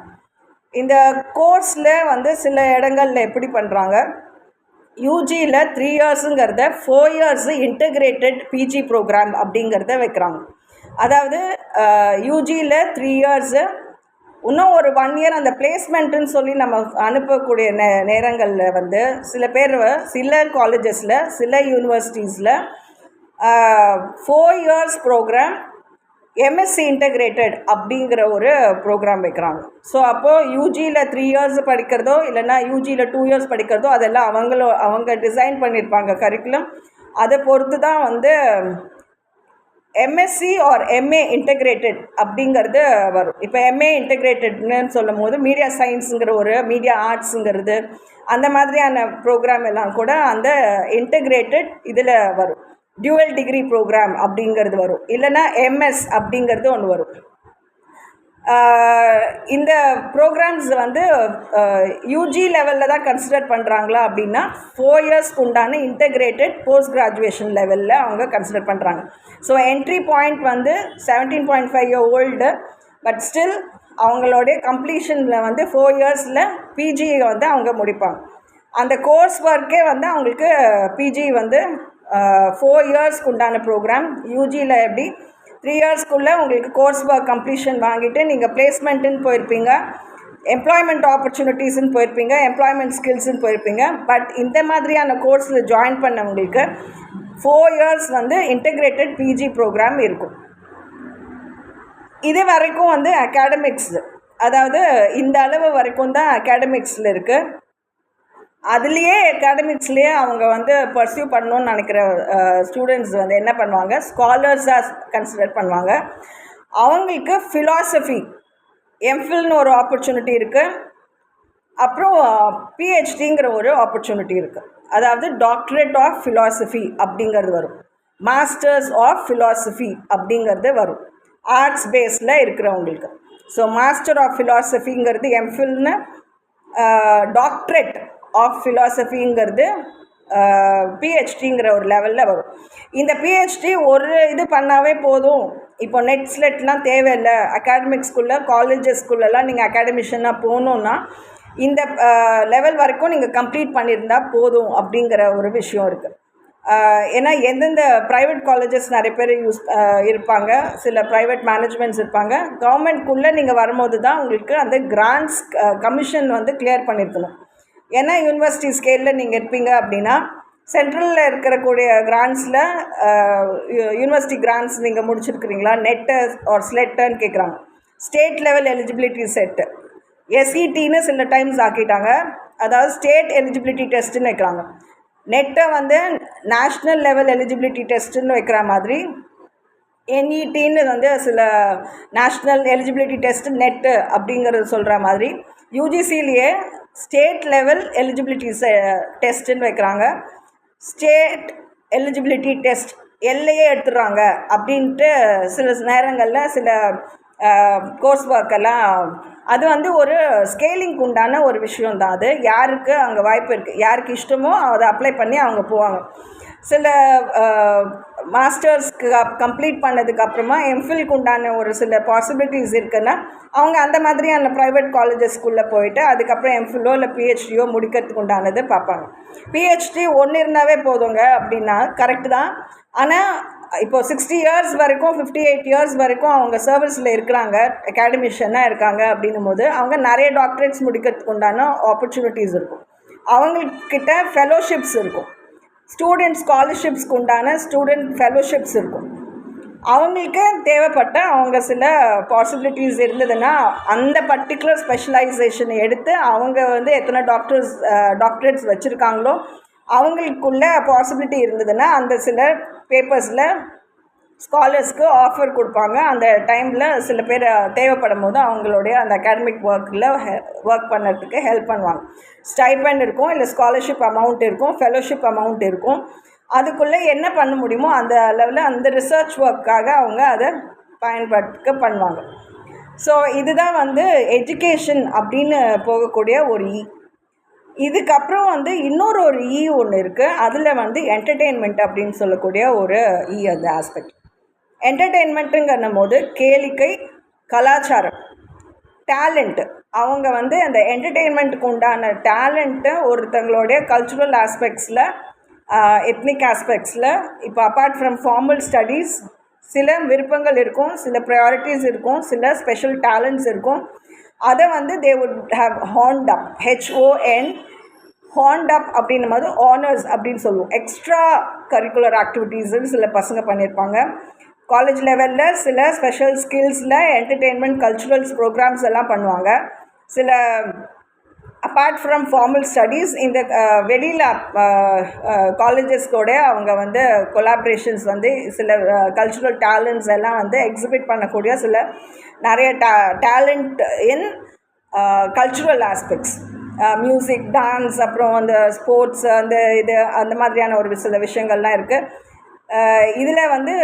இந்த கோர்ஸில் வந்து சில இடங்களில் எப்படி பண்ணுறாங்க, யூஜியில் 3 இயர்ஸுங்கிறத 4 இயர்ஸ் இன்டகிரேட்டட் பிஜி ப்ரோக்ராம் அப்படிங்கிறத வைக்கிறாங்க. அதாவது யூஜியில் 3 இயர்ஸு, இன்னும் ஒரு 1 இயர் அந்த பிளேஸ்மெண்ட்டுன்னு சொல்லி நம்ம அனுப்பக்கூடிய நேரங்களில் வந்து சில பேர் சில காலேஜஸில், சில யூனிவர்சிட்டிஸில் 4 இயர்ஸ் ப்ரோக்ராம் எம்எஸ்சி இன்டகிரேட்டட் அப்படிங்கிற ஒரு ப்ரோக்ராம் வைக்கிறாங்க. ஸோ அப்போது யூஜியில் 3 இயர்ஸ் படிக்கிறதோ, இல்லைன்னா யூஜியில் 2 இயர்ஸ் படிக்கிறதோ அதெல்லாம் அவங்க டிசைன் பண்ணியிருப்பாங்க கரிக்குலம். அதை பொறுத்து தான் வந்து எம்எஸ்சி ஆர் எம்ஏ இன்டகிரேட்டட் அப்படிங்கிறது வரும். இப்போ எம்ஏ இன்டகிரேட்டட்னு சொல்லும் போது மீடியா சயின்ஸுங்கிற ஒரு மீடியா ஆர்ட்ஸுங்கிறது அந்த மாதிரியான ப்ரோக்ராம் எல்லாம் கூட அந்த இன்டகிரேட்டட் இதில் வரும். டியூவல் டிகிரி ப்ரோக்ராம் அப்படிங்கிறது வரும், இல்லைன்னா எம்எஸ் அப்படிங்கிறது ஒன்று வரும். இந்த ப்ரோக்ராம்ஸ் வந்து யூஜி லெவலில் தான் கன்சிடர் பண்ணுறாங்களா அப்படின்னா 4 இயர்ஸ்க்கு உண்டான இன்டகிரேட்டட் போஸ்ட் கிராஜுவேஷன் லெவலில் அவங்க கன்சிடர் பண்ணுறாங்க. ஸோ என்ட்ரி பாயிண்ட் வந்து 17.5 year old, பட் ஸ்டில் அவங்களுடைய கம்ப்ளீஷனில் வந்து 4 இயர்ஸில் பிஜி வந்து அவங்க முடிப்பாங்க. அந்த கோர்ஸ் ஒர்க்கே வந்து அவங்களுக்கு பிஜி வந்து 4 இயர்ஸ்க்கு உண்டான ப்ரோக்ராம். யூஜியில் எப்படி 3 இயர்ஸ்க்குள்ளே உங்களுக்கு கோர்ஸ் ஒர்க் கம்ப்ளீஷன் வாங்கிட்டு நீங்கள் பிளேஸ்மெண்ட்டுன்னு போயிருப்பீங்க, எம்ப்ளாய்மெண்ட் ஆப்பர்ச்சுனிட்டிஸ்ன்னு போயிருப்பீங்க, எம்ப்ளாய்மெண்ட் ஸ்கில்ஸுன்னு போயிருப்பீங்க. பட் இந்த மாதிரியான கோர்ஸில் ஜாயின் பண்ணவங்களுக்கு 4 இயர்ஸ் வந்து இன்டகிரேட்டட் பிஜி ப்ரோக்ராம் இருக்கும். இது வரைக்கும் வந்து அகாடமிக்ஸ், அதாவது இந்த அளவு வரைக்கும் தான் அகாடமிக்ஸில் இருக்குது. அதுலேயே அகாடமிக்ஸ்லேயே அவங்க வந்து பர்சியூ பண்ணணுன்னு நினைக்கிற ஸ்டூடெண்ட்ஸ் வந்து என்ன பண்ணுவாங்க, ஸ்காலர்ஸாக கன்சிடர் பண்ணுவாங்க. அவங்களுக்கு ஃபிலாசபி எம்ஃபில்னு ஒரு ஆப்பர்ச்சுனிட்டி இருக்குது, அப்புறம் பிஹெச்டிங்கிற ஒரு ஆப்பர்ச்சுனிட்டி இருக்குது. அதாவது டாக்டரேட் ஆஃப் ஃபிலாசபி அப்படிங்கிறது வரும், மாஸ்டர்ஸ் ஆஃப் ஃபிலாசபி அப்படிங்கிறது வரும் ஆர்ட்ஸ் பேஸில் இருக்கிறவங்களுக்கு. ஸோ மாஸ்டர் ஆஃப் ஃபிலாசபிங்கிறது எம்ஃபில்னு, டாக்டரேட் ஆஃப் ஃபிலாசபிங்கிறது பிஹெச்டிங்கிற ஒரு லெவலில் வரும். இந்த பிஹெச்டி ஒரு இது பண்ணாவே போதும். இப்போ நெட் ஸ்லெட்லாம் தேவையில்லை. அகாடமிக்ஸ்குள்ளே காலேஜஸ்குள்ளெல்லாம் நீங்கள் அகாடமிஷனாக போகணுன்னா இந்த லெவல் வரைக்கும் நீங்கள் கம்ப்ளீட் பண்ணியிருந்தால் போதும் அப்படிங்கிற ஒரு விஷயம் இருக்குது. ஏன்னா எந்தெந்த ப்ரைவேட் காலேஜஸ் நிறைய பேர் இருப்பாங்க, சில ப்ரைவேட் மேனேஜ்மெண்ட்ஸ் இருப்பாங்க. கவர்மெண்ட்குள்ளே நீங்கள் வரும்போது தான் உங்களுக்கு அந்த கிராண்ட்ஸ் கமிஷன் வந்து கிளியர் பண்ணியிருக்கணும். ஏன்னா யூனிவர்சிட்டி ஸ்கேலில் நீங்கள் இருப்பீங்க அப்படின்னா சென்ட்ரலில் இருக்கக்கூடிய கிராண்ட்ஸில் யூனிவர்சிட்டி கிராண்ட்ஸ் நீங்கள் முடிச்சிருக்கிறீங்களா, நெட்டு ஆர் ஸ்லெட்டுன்னு கேட்குறாங்க. ஸ்டேட் லெவல் எலிஜிபிலிட்டி செட்டு எஸ்இடின்னு சில டைம்ஸ் ஆக்கிட்டாங்க, அதாவது ஸ்டேட் எலிஜிபிலிட்டி டெஸ்ட்டுன்னு வைக்கிறாங்க. நெட்டை வந்து நேஷ்னல் லெவல் எலிஜிபிலிட்டி டெஸ்ட்டுன்னு வைக்கிற மாதிரி என்இடின்னு வந்து சில நேஷ்னல் எலிஜிபிலிட்டி டெஸ்ட்டு நெட்டு அப்படிங்கிறது சொல்கிற மாதிரி யூஜிசிலேயே ஸ்டேட் லெவல் எலிஜிபிலிட்டி டெஸ்ட்டுன்னு வைக்கிறாங்க. ஸ்டேட் எலிஜிபிலிட்டி டெஸ்ட் எல்லையே எடுத்துடுறாங்க அப்படின்ட்டு சில நேரங்களில் சில கோர்ஸ் ஒர்க்கெல்லாம் அது வந்து ஒரு ஸ்கேலிங்க்கு உண்டான ஒரு விஷயந்தான். அது யாருக்கு அங்கே வாய்ப்பு இருக்குது, யாருக்கு இஷ்டமோ அதை அப்ளை பண்ணி அவங்க போவாங்க. சில மாஸ்டர்ஸ்க்கு கம்ப்ளீட் பண்ணதுக்கப்புறமா எம்ஃபில்க்கு உண்டான ஒரு சில பாசிபிலிட்டிஸ் இருக்குன்னா அவங்க அந்த மாதிரியான ப்ரைவேட் காலேஜஸ்க்குள்ளே போயிட்டு அதுக்கப்புறம் எம்ஃபில்லோ இல்லை பிஹெச்டியோ முடிக்கிறதுக்கு உண்டானது பார்ப்பாங்க. பிஹெச்டி ஒன்று இருந்தாவே போதுங்க அப்படின்னா கரெக்டு தான். ஆனால் இப்போது 60 years வரைக்கும் 58 years வரைக்கும் அவங்க சர்வீஸில் இருக்கிறாங்க, அகாடமிஷியனாக இருக்காங்க அப்படின்னும் போது அவங்க நிறைய டாக்டரேட்ஸ் முடிக்கிறதுக்கு உண்டான ஆப்பர்ச்சுனிட்டிஸ் இருக்கும். அவங்கக்கிட்ட ஃபெலோஷிப்ஸ் இருக்கும், ஸ்டூடெண்ட் ஸ்காலர்ஷிப்ஸ்க்கு உண்டான ஸ்டூடெண்ட் ஃபெலோஷிப்ஸ் இருக்கும். அவங்களுக்கு தேவைப்பட்ட அவங்க சில பாசிபிலிட்டிஸ் இருந்ததுன்னா அந்த பர்டிகுலர் ஸ்பெஷலைசேஷனை எடுத்து அவங்க வந்து எத்தனை டாக்டரேட்ஸ் வச்சுருக்காங்களோ அவங்களுக்குள்ள பாசிபிலிட்டி இருந்ததுன்னா அந்த சில பேப்பர்ஸில் ஸ்காலர்ஸ்க்கு ஆஃபர் கொடுப்பாங்க. அந்த டைமில் சில பேர் தேவைப்படும் போது அவங்களுடைய அந்த அகாடமிக் ஒர்க்கில் ஒர்க் பண்ணுறதுக்கு ஹெல்ப் பண்ணுவாங்க. ஸ்டைபண்ட் இருக்கும், இல்லை ஸ்காலர்ஷிப் அமௌண்ட் இருக்கும், ஃபெலோஷிப் அமௌண்ட் இருக்கும். அதுக்குள்ளே என்ன பண்ண முடியுமோ அந்த லெவலில் அந்த ரிசர்ச் ஒர்க்காக அவங்க அதை பயன்படுத்த பண்ணுவாங்க. ஸோ இதுதான் வந்து எஜுகேஷன் அப்படின்னு போகக்கூடிய ஒரு இதுக்கப்புறம் வந்து இன்னொரு ஒன்று இருக்குது. அதில் வந்து என்டர்டெயின்மெண்ட் அப்படின்னு சொல்லக்கூடிய ஒரு அந்த ஆஸ்பெக்ட். என்டர்டெயின்மெண்ட்டுங்கும் போது கேளிக்கை, கலாச்சாரம், டேலண்ட்டு. அவங்க வந்து அந்த என்டர்டெயின்மெண்ட்டுக்கு உண்டான டேலண்ட்டை ஒருத்தங்களுடைய கல்ச்சுரல் ஆஸ்பெக்ட்ஸில், எத்னிக் ஆஸ்பெக்ட்ஸில், இப்போ அப்பார்ட் ஃப்ரம் ஃபார்மல் ஸ்டடீஸ் சில விருப்பங்கள் இருக்கும், சில ப்ரையாரிட்டிஸ் இருக்கும், சில ஸ்பெஷல் டேலண்ட்ஸ் இருக்கும். அதை வந்து they would have honed up, HON honed up அப்படின்னும் போது ஆனர்ஸ் அப்படின்னு சொல்லுவோம். எக்ஸ்ட்ரா கரிக்குலர் ஆக்டிவிட்டீஸ்ன்னு சில பசங்க பண்ணியிருப்பாங்க. காலேஜ் லெவலில் சில ஸ்பெஷல் ஸ்கில்ஸில் என்டர்டெயின்மெண்ட் கல்ச்சுரல்ஸ் ப்ரோக்ராம்ஸ் எல்லாம் பண்ணுவாங்க. சில அப்பார்ட் ஃப்ரம் ஃபார்மல் ஸ்டடீஸ் இந்த வெளியில் காலேஜஸ்கோட அவங்க வந்து கொலாபரேஷன்ஸ் வந்து சில கல்ச்சுரல் டேலண்ட்ஸ் எல்லாம் வந்து எக்ஸிபிட் பண்ணக்கூடிய சில நிறைய டேலண்ட் இன் கல்ச்சுரல் ஆஸ்பெக்ட்ஸ், மியூசிக், டான்ஸ், அப்புறம் அந்த ஸ்போர்ட்ஸ், அந்த மாதிரியான ஒரு சில விஷயங்கள்லாம் இருக்குது. இதில் வந்து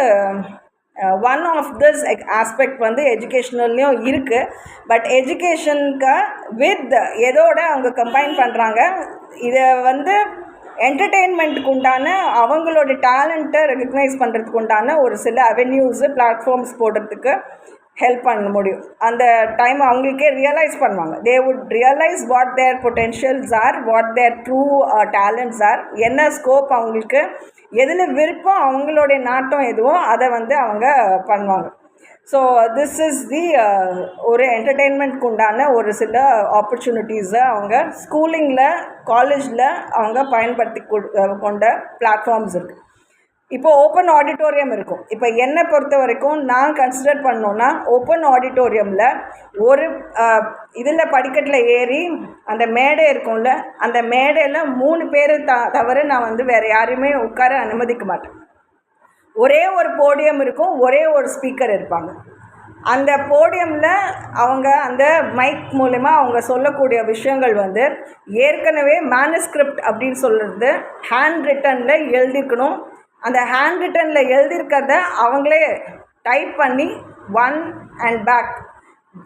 ஒன் ஆஃப் திஸ் ஆஸ்பெக்ட் வந்து எஜுகேஷ்னல்லையும் இருக்குது. பட் எஜுகேஷனுக்கு வித் எதோட அவங்க கம்பைன் பண்ணுறாங்க, இதை வந்து என்டர்டெயின்மெண்ட்டுக்கு உண்டான அவங்களோட டேலண்ட்டை ரெகக்னைஸ் பண்ணுறதுக்கு உண்டான ஒரு சில அவென்யூஸு, பிளாட்ஃபார்ம்ஸ் போடுறதுக்கு ஹெல்ப் பண்ண முடியும். அந்த டைம் அவங்களுக்கே ரியலைஸ் பண்ணுவாங்க. They would realise what their potentials are, what their true talents are, என்ன ஸ்கோப் அவங்களுக்கு, எதில் விருப்பம், அவங்களுடைய நாட்டம் எதுவோ அதை வந்து அவங்க பண்ணுவாங்க. ஸோ திஸ் இஸ் தி ஒரு என்டர்டெயின்மெண்ட்க்கு உண்டான ஒரு சில ஆப்பர்ச்சுனிட்டிஸை அவங்க ஸ்கூலிங்கில், காலேஜில் அவங்க பயன்படுத்தி கொண்ட பிளாட்ஃபார்ம்ஸ் இருக்குது. இப்போது ஓப்பன் ஆடிட்டோரியம் இருக்கும். இப்போ என்னை பொறுத்த வரைக்கும் நான் கன்சிடர் பண்ணோன்னா ஓப்பன் ஆடிட்டோரியமில் ஒரு இதில் படிக்கட்டில் ஏறி அந்த மேடை இருக்கும்ல, அந்த மேடையில் 3 பேர் தவிர நான் வந்து வேறு யாரையுமே உட்கார அனுமதிக்க மாட்டேன். ஒரே ஒரு போடியம் இருக்கும், ஒரே ஒரு ஸ்பீக்கர் இருப்பாங்க. அந்த போடியமில் அவங்க அந்த மைக் மூலமா அவங்க சொல்லக்கூடிய விஷயங்கள் வந்து ஏற்கனவே மேனுஸ்கிரிப்ட் அப்படின்னு சொல்கிறது ஹேண்ட் ரிட்டனில் எழுதிக்கணும். அந்த ஹேண்ட் ரிட்டனில் எழுதியிருக்கிறத அவங்களே டைப் பண்ணி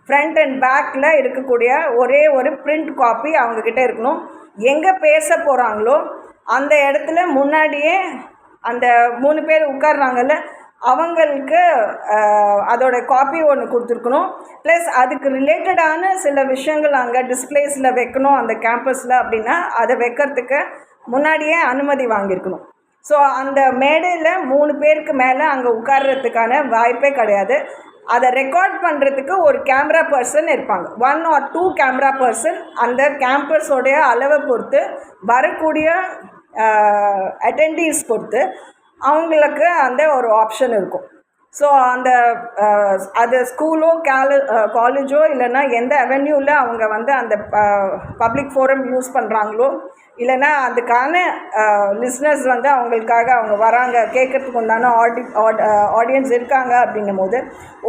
ஃப்ரண்ட் அண்ட் பேக்கில் இருக்கக்கூடிய ஒரே ஒரு பிரிண்ட் காப்பி அவங்கக்கிட்ட இருக்கணும். எங்கே பேச போகிறாங்களோ அந்த இடத்துல முன்னாடியே அந்த 3 பேர் உட்கார்றாங்கல்ல அவங்களுக்கு அதோட காப்பி ஒன்று கொடுத்துருக்கணும். ப்ளஸ் அதுக்கு ரிலேட்டடான சில விஷயங்கள் அங்கே டிஸ்பிளேஸில் வைக்கணும் அந்த கேம்பஸில் அப்படின்னா அதை வைக்கிறதுக்கு முன்னாடியே அனுமதி வாங்கியிருக்கணும். ஸோ அந்த மேடையில் 3 பேருக்கு மேலே அங்கே உட்கார்றதுக்கான வாய்ப்பே கிடையாது. அதை ரெக்கார்ட் பண்ணுறதுக்கு ஒரு கேமரா பர்சன் இருப்பாங்க, 1 or 2 கேமரா பர்சன். அந்த கேம்பஸோடைய அளவை பொறுத்து, வரக்கூடிய அட்டெண்டீஸ் பொறுத்து அவங்களுக்கு அந்த ஒரு ஆப்ஷன் இருக்கும். ஸோ அந்த அது ஸ்கூலோ காலேஜோ இல்லைன்னா எந்த அவென்யூவில் அவங்க வந்து அந்த பப்ளிக் ஃபோரம் யூஸ் பண்ணுறாங்களோ, இல்லைன்னா அதுக்கான லிஸ்னர்ஸ் வந்து அவங்களுக்காக அவங்க வராங்க, கேட்குறதுக்கு உண்டான ஆடியன்ஸ் இருக்காங்க அப்படின்னும் போது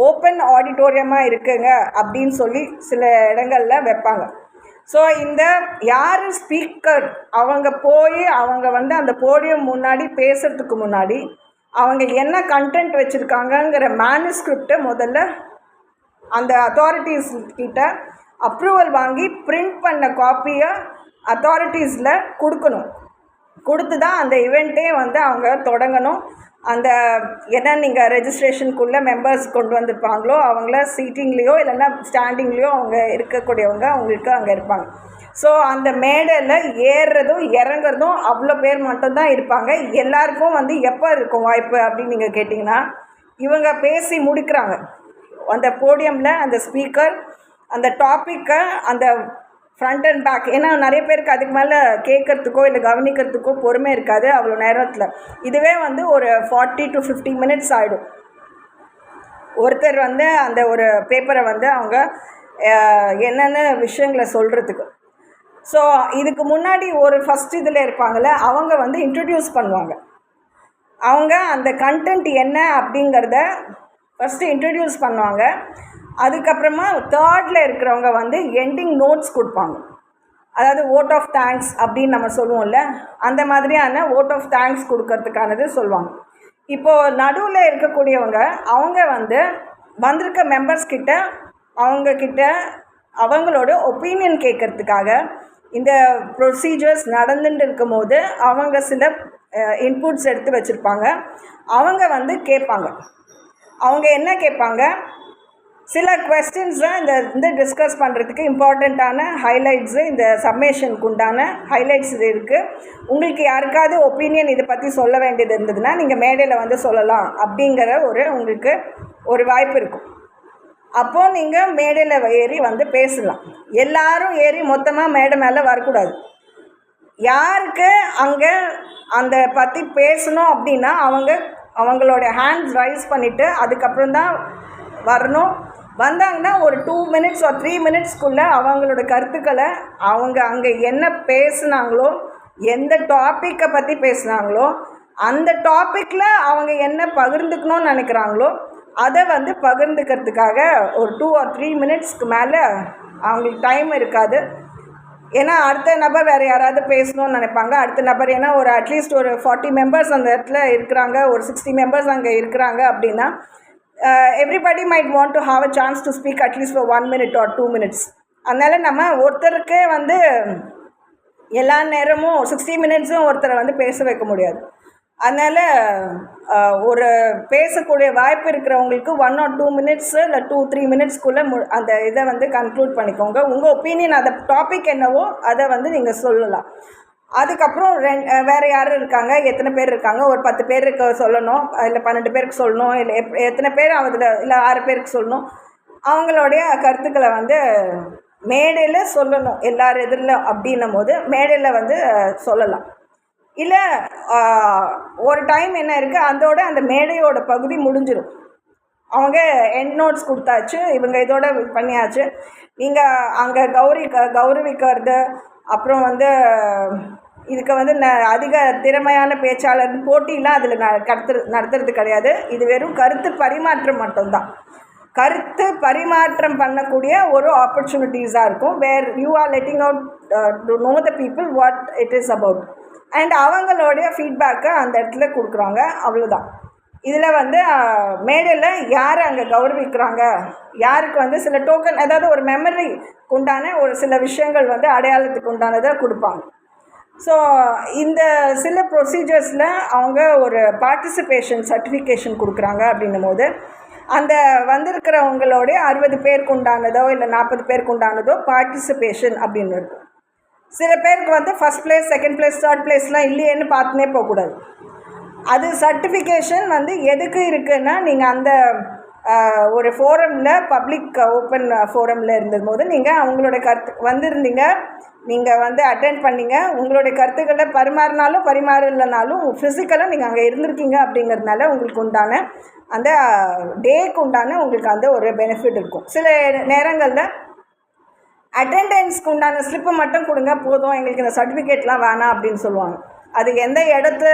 ஓப்பன் ஆடிட்டோரியமாக இருக்குங்க அப்படின்னு சொல்லி சில இடங்களில் வைப்பாங்க. ஸோ இந்த யார் ஸ்பீக்கர் அவங்க போய் அவங்க வந்து அந்த போடியம் முன்னாடி பேசுகிறதுக்கு முன்னாடி அவங்க என்ன கண்டென்ட் வச்சுருக்காங்கங்கிற மேனுஸ்கிரிப்டை முதல்ல அந்த அத்தாரிட்டிஸ் கிட்ட அப்ரூவல் வாங்கி பிரிண்ட் பண்ண காப்பியை அத்தாரிட்டிஸில் கொடுக்கணும். கொடுத்து தான் அந்த இவெண்ட்டே வந்து அவங்க தொடங்கணும். அந்த என்ன நீங்கள் ரெஜிஸ்ட்ரேஷனுக்குள்ளே மெம்பர்ஸ் கொண்டு வந்திருப்பாங்களோ அவங்கள சீட்டிங்லேயோ இல்லைன்னா ஸ்டாண்டிங்லேயோ அவங்க இருக்கக்கூடியவங்க அவங்களுக்கு அங்கே இருப்பாங்க. ஸோ அந்த மேடையில் ஏறுறதும் இறங்குறதும் அவ்வளோ பேர் மட்டும்தான் இருப்பாங்க. எல்லாருக்கும் வந்து எப்போ இருக்கும் வாய்ப்பு அப்படின்னு நீங்கள் கேட்டிங்கன்னா, இவங்க பேசி முடிக்கிறாங்க அந்த போடியமில், அந்த ஸ்பீக்கர் அந்த டாப்பிக்கை அந்த ஃப்ரண்ட் அண்ட் பேக், ஏன்னா நிறைய பேருக்கு அதுக்கு மேலே கேட்குறதுக்கோ இல்லை கவனிக்கிறதுக்கோ பொறுமை இருக்காது அவ்வளோ நேரத்தில். இதுவே வந்து ஒரு 40 to 50 மினிட்ஸ் ஆகிடும். ஒருத்தர் வந்து அந்த ஒரு பேப்பரை வந்து அவங்க என்னென்ன விஷயங்களை சொல்கிறதுக்கு. ஸோ இதுக்கு முன்னாடி ஒரு ஃபஸ்ட் இதில் இருப்பாங்கள்ல, அவங்க வந்து இன்ட்ரடியூஸ் பண்ணுவாங்க. அவங்க அந்த கண்டென்ட் என்ன அப்படிங்கிறத ஃபஸ்ட்டு இன்ட்ரடியூஸ் பண்ணுவாங்க. அதுக்கப்புறமா தேர்டில் இருக்கிறவங்க வந்து எண்டிங் நோட்ஸ் கொடுப்பாங்க. அதாவது ஓட் ஆஃப் தேங்க்ஸ் அப்படின்னு நம்ம சொல்லுவோம்ல, அந்த மாதிரியான ஓட் ஆஃப் தேங்க்ஸ் கொடுக்கறதுக்கானது சொல்லுவாங்க. இப்போது நடுவில் இருக்கக்கூடியவங்க அவங்க வந்து வந்திருக்க மெம்பர்ஸ் கிட்ட அவங்கக்கிட்ட அவங்களோட ஒப்பீனியன் கேட்குறதுக்காக இந்த ப்ரொசீஜர்ஸ் நடந்துட்டு இருக்கும் போது அவங்க சில இன்புட்ஸ் எடுத்து வச்சுருப்பாங்க. அவங்க வந்து கேட்பாங்க. அவங்க என்ன கேட்பாங்க, சில கொஸ்டின்ஸை இந்த டிஸ்கஸ் பண்ணுறதுக்கு இம்பார்ட்டண்ட்டான ஹைலைட்ஸு இந்த சப்மிஷனுக்கு உண்டான ஹைலைட்ஸ் இது இருக்குது. உங்களுக்கு யாருக்காவது ஒப்பீனியன் இதை பற்றி சொல்ல வேண்டியது இருந்ததுன்னா நீங்கள் மேடையில் வந்து சொல்லலாம் அப்படிங்கிற உங்களுக்கு ஒரு வாய்ப்பு இருக்கும். அப்போது நீங்கள் மேடையில் ஏறி வந்து பேசலாம். எல்லாரும் ஏறி மொத்தமாக மேடை மேலே வரக்கூடாது. யாருக்கு அங்கே அந்த பற்றி பேசணும் அப்படின்னா அவங்களோட ஹேண்ட்ஸ் ரைஸ் பண்ணிவிட்டு அதுக்கப்புறம் தான் வரணும். வந்தாங்கன்னா ஒரு 2 மினிட்ஸ் ஒரு 3 மினிட்ஸ்க்குள்ளே அவங்களோட கருத்துக்களை அவங்க அங்கே என்ன பேசுனாங்களோ, எந்த டாப்பிக்கை பற்றி பேசுனாங்களோ, அந்த டாப்பிக்கில் அவங்க என்ன பகிர்ந்துக்கணும்னு நினைக்கிறாங்களோ அதை வந்து பகிர்ந்துக்கிறதுக்காக ஒரு 2 or 3 மினிட்ஸ்க்கு மேலே அவங்களுக்கு டைம் இருக்காது. ஏன்னா அடுத்த நபர் வேறு யாராவது பேசணும்னு நினைப்பாங்க. அடுத்த நபர் ஏன்னா ஒரு அட்லீஸ்ட் ஒரு 40 மெம்பர்ஸ் அந்த இடத்துல இருக்கிறாங்க, ஒரு 60 மெம்பர்ஸ் அங்கே இருக்கிறாங்க அப்படின்னா everybody might want to have a chance to speak at least for 1 minute or 2 minutes. அதனால் நம்ம ஒருத்தருக்கே வந்து எல்லா நேரமும் 60 மினிட்ஸும் ஒருத்தரை வந்து பேச வைக்க முடியாது. அதனால் ஒரு பேசக்கூடிய வாய்ப்பு இருக்கிறவங்களுக்கு 1 or 2 மினிட்ஸு இல்லை 2-3 மினிட்ஸ்க்குள்ளே அந்த இதை வந்து கன்க்ளூட் பண்ணிக்கோங்க. உங்கள் ஒப்பீனியன் அந்த டாபிக் என்னவோ அதை வந்து நீங்கள் சொல்லலாம். அதுக்கப்புறம் வேறு யாரும் இருக்காங்க, எத்தனை பேர் இருக்காங்க, ஒரு 10 பேருக்கு சொல்லணும், இல்லை 12 பேருக்கு சொல்லணும், இல்லை எத்தனை பேர் அதில் இல்லை 6 பேருக்கு சொல்லணும். அவங்களுடைய கருத்துக்களை வந்து மேடையில் சொல்லணும் எல்லார் எதிரில் அப்படின்னும் போது மேடையில் வந்து சொல்லலாம். இல்லை ஒரு டைம் என்ன இருக்குது, அதோட அந்த மேடையோட பகுதி முடிஞ்சிடும். அவங்க எண்ட் நோட்ஸ் கொடுத்தாச்சு, இவங்க இதோட பண்ணியாச்சு. நீங்கள் அங்கே கௌரவிக்கிறது, அப்புறம் வந்து இதுக்கு வந்து அதிக திறமையான பேச்சாளர் போட்டிலாம் அதில் நடத்துறது கிடையாது. இது வெறும் கருத்து பரிமாற்றம் மட்டும்தான். கருத்து பரிமாற்றம் பண்ணக்கூடிய ஒரு ஆப்பர்ச்சுனிட்டிஸாக இருக்கும். Where you are letting out to know the people what it is about and அவங்களுடைய ஃபீட்பேக்கை அந்த இடத்துல கொடுக்குறாங்க. அவ்வளோதான். இதில் வந்து மேடையில் யார் அங்கே கௌரவிக்கிறாங்க, யாருக்கு வந்து சில டோக்கன், அதாவது ஒரு மெமரிக்கு உண்டான ஒரு சில விஷயங்கள் வந்து அடையாளத்துக்கு உண்டானதை கொடுப்பாங்க. ஸோ இந்த சில ப்ரொசீஜர்ஸில் அவங்க ஒரு பார்ட்டிசிபேஷன் சர்டிஃபிகேஷன் கொடுக்குறாங்க அப்படின்னும் போது அந்த வந்திருக்கிறவங்களோடைய 60 பேருக்கு உண்டானதோ இல்லை 40 பேருக்கு உண்டானதோ பார்ட்டிசிபேஷன் அப்படின்னு இருக்கும். சில பேருக்கு வந்து first place, second place, third ப்ளேஸ்லாம் இல்லையேன்னு பார்த்துனே போகக்கூடாது. அது சர்டிஃபிகேஷன் வந்து எதுக்கு இருக்குன்னா, நீங்கள் அந்த ஒரு ஃபோரமில் பப்ளிக் ஓப்பன் ஃபோரமில் இருந்தபோது நீங்கள் அவங்களோட வந்திருந்தீங்க, நீங்கள் வந்து அட்டெண்ட் பண்ணிங்க, உங்களுடைய கருத்துக்களை பரிமாறினாலும் பரிமாறலைனாலும் ஃபிசிக்கலாக நீங்கள் அங்கே இருந்திருக்கீங்க அப்படிங்கிறதுனால உங்களுக்கு உண்டான அந்த டேக்கு உண்டான உங்களுக்கு அந்த ஒரு பெனிஃபிட் இருக்கும். சில நேரங்களில் அட்டெண்டன்ஸ்க்கு உண்டான ஸ்லிப்பை மட்டும் கொடுங்க போதும், எங்களுக்கு இந்த சர்டிஃபிகேட்லாம் வேணாம் அப்படின்னு சொல்லுவாங்க. அது எந்த இடத்த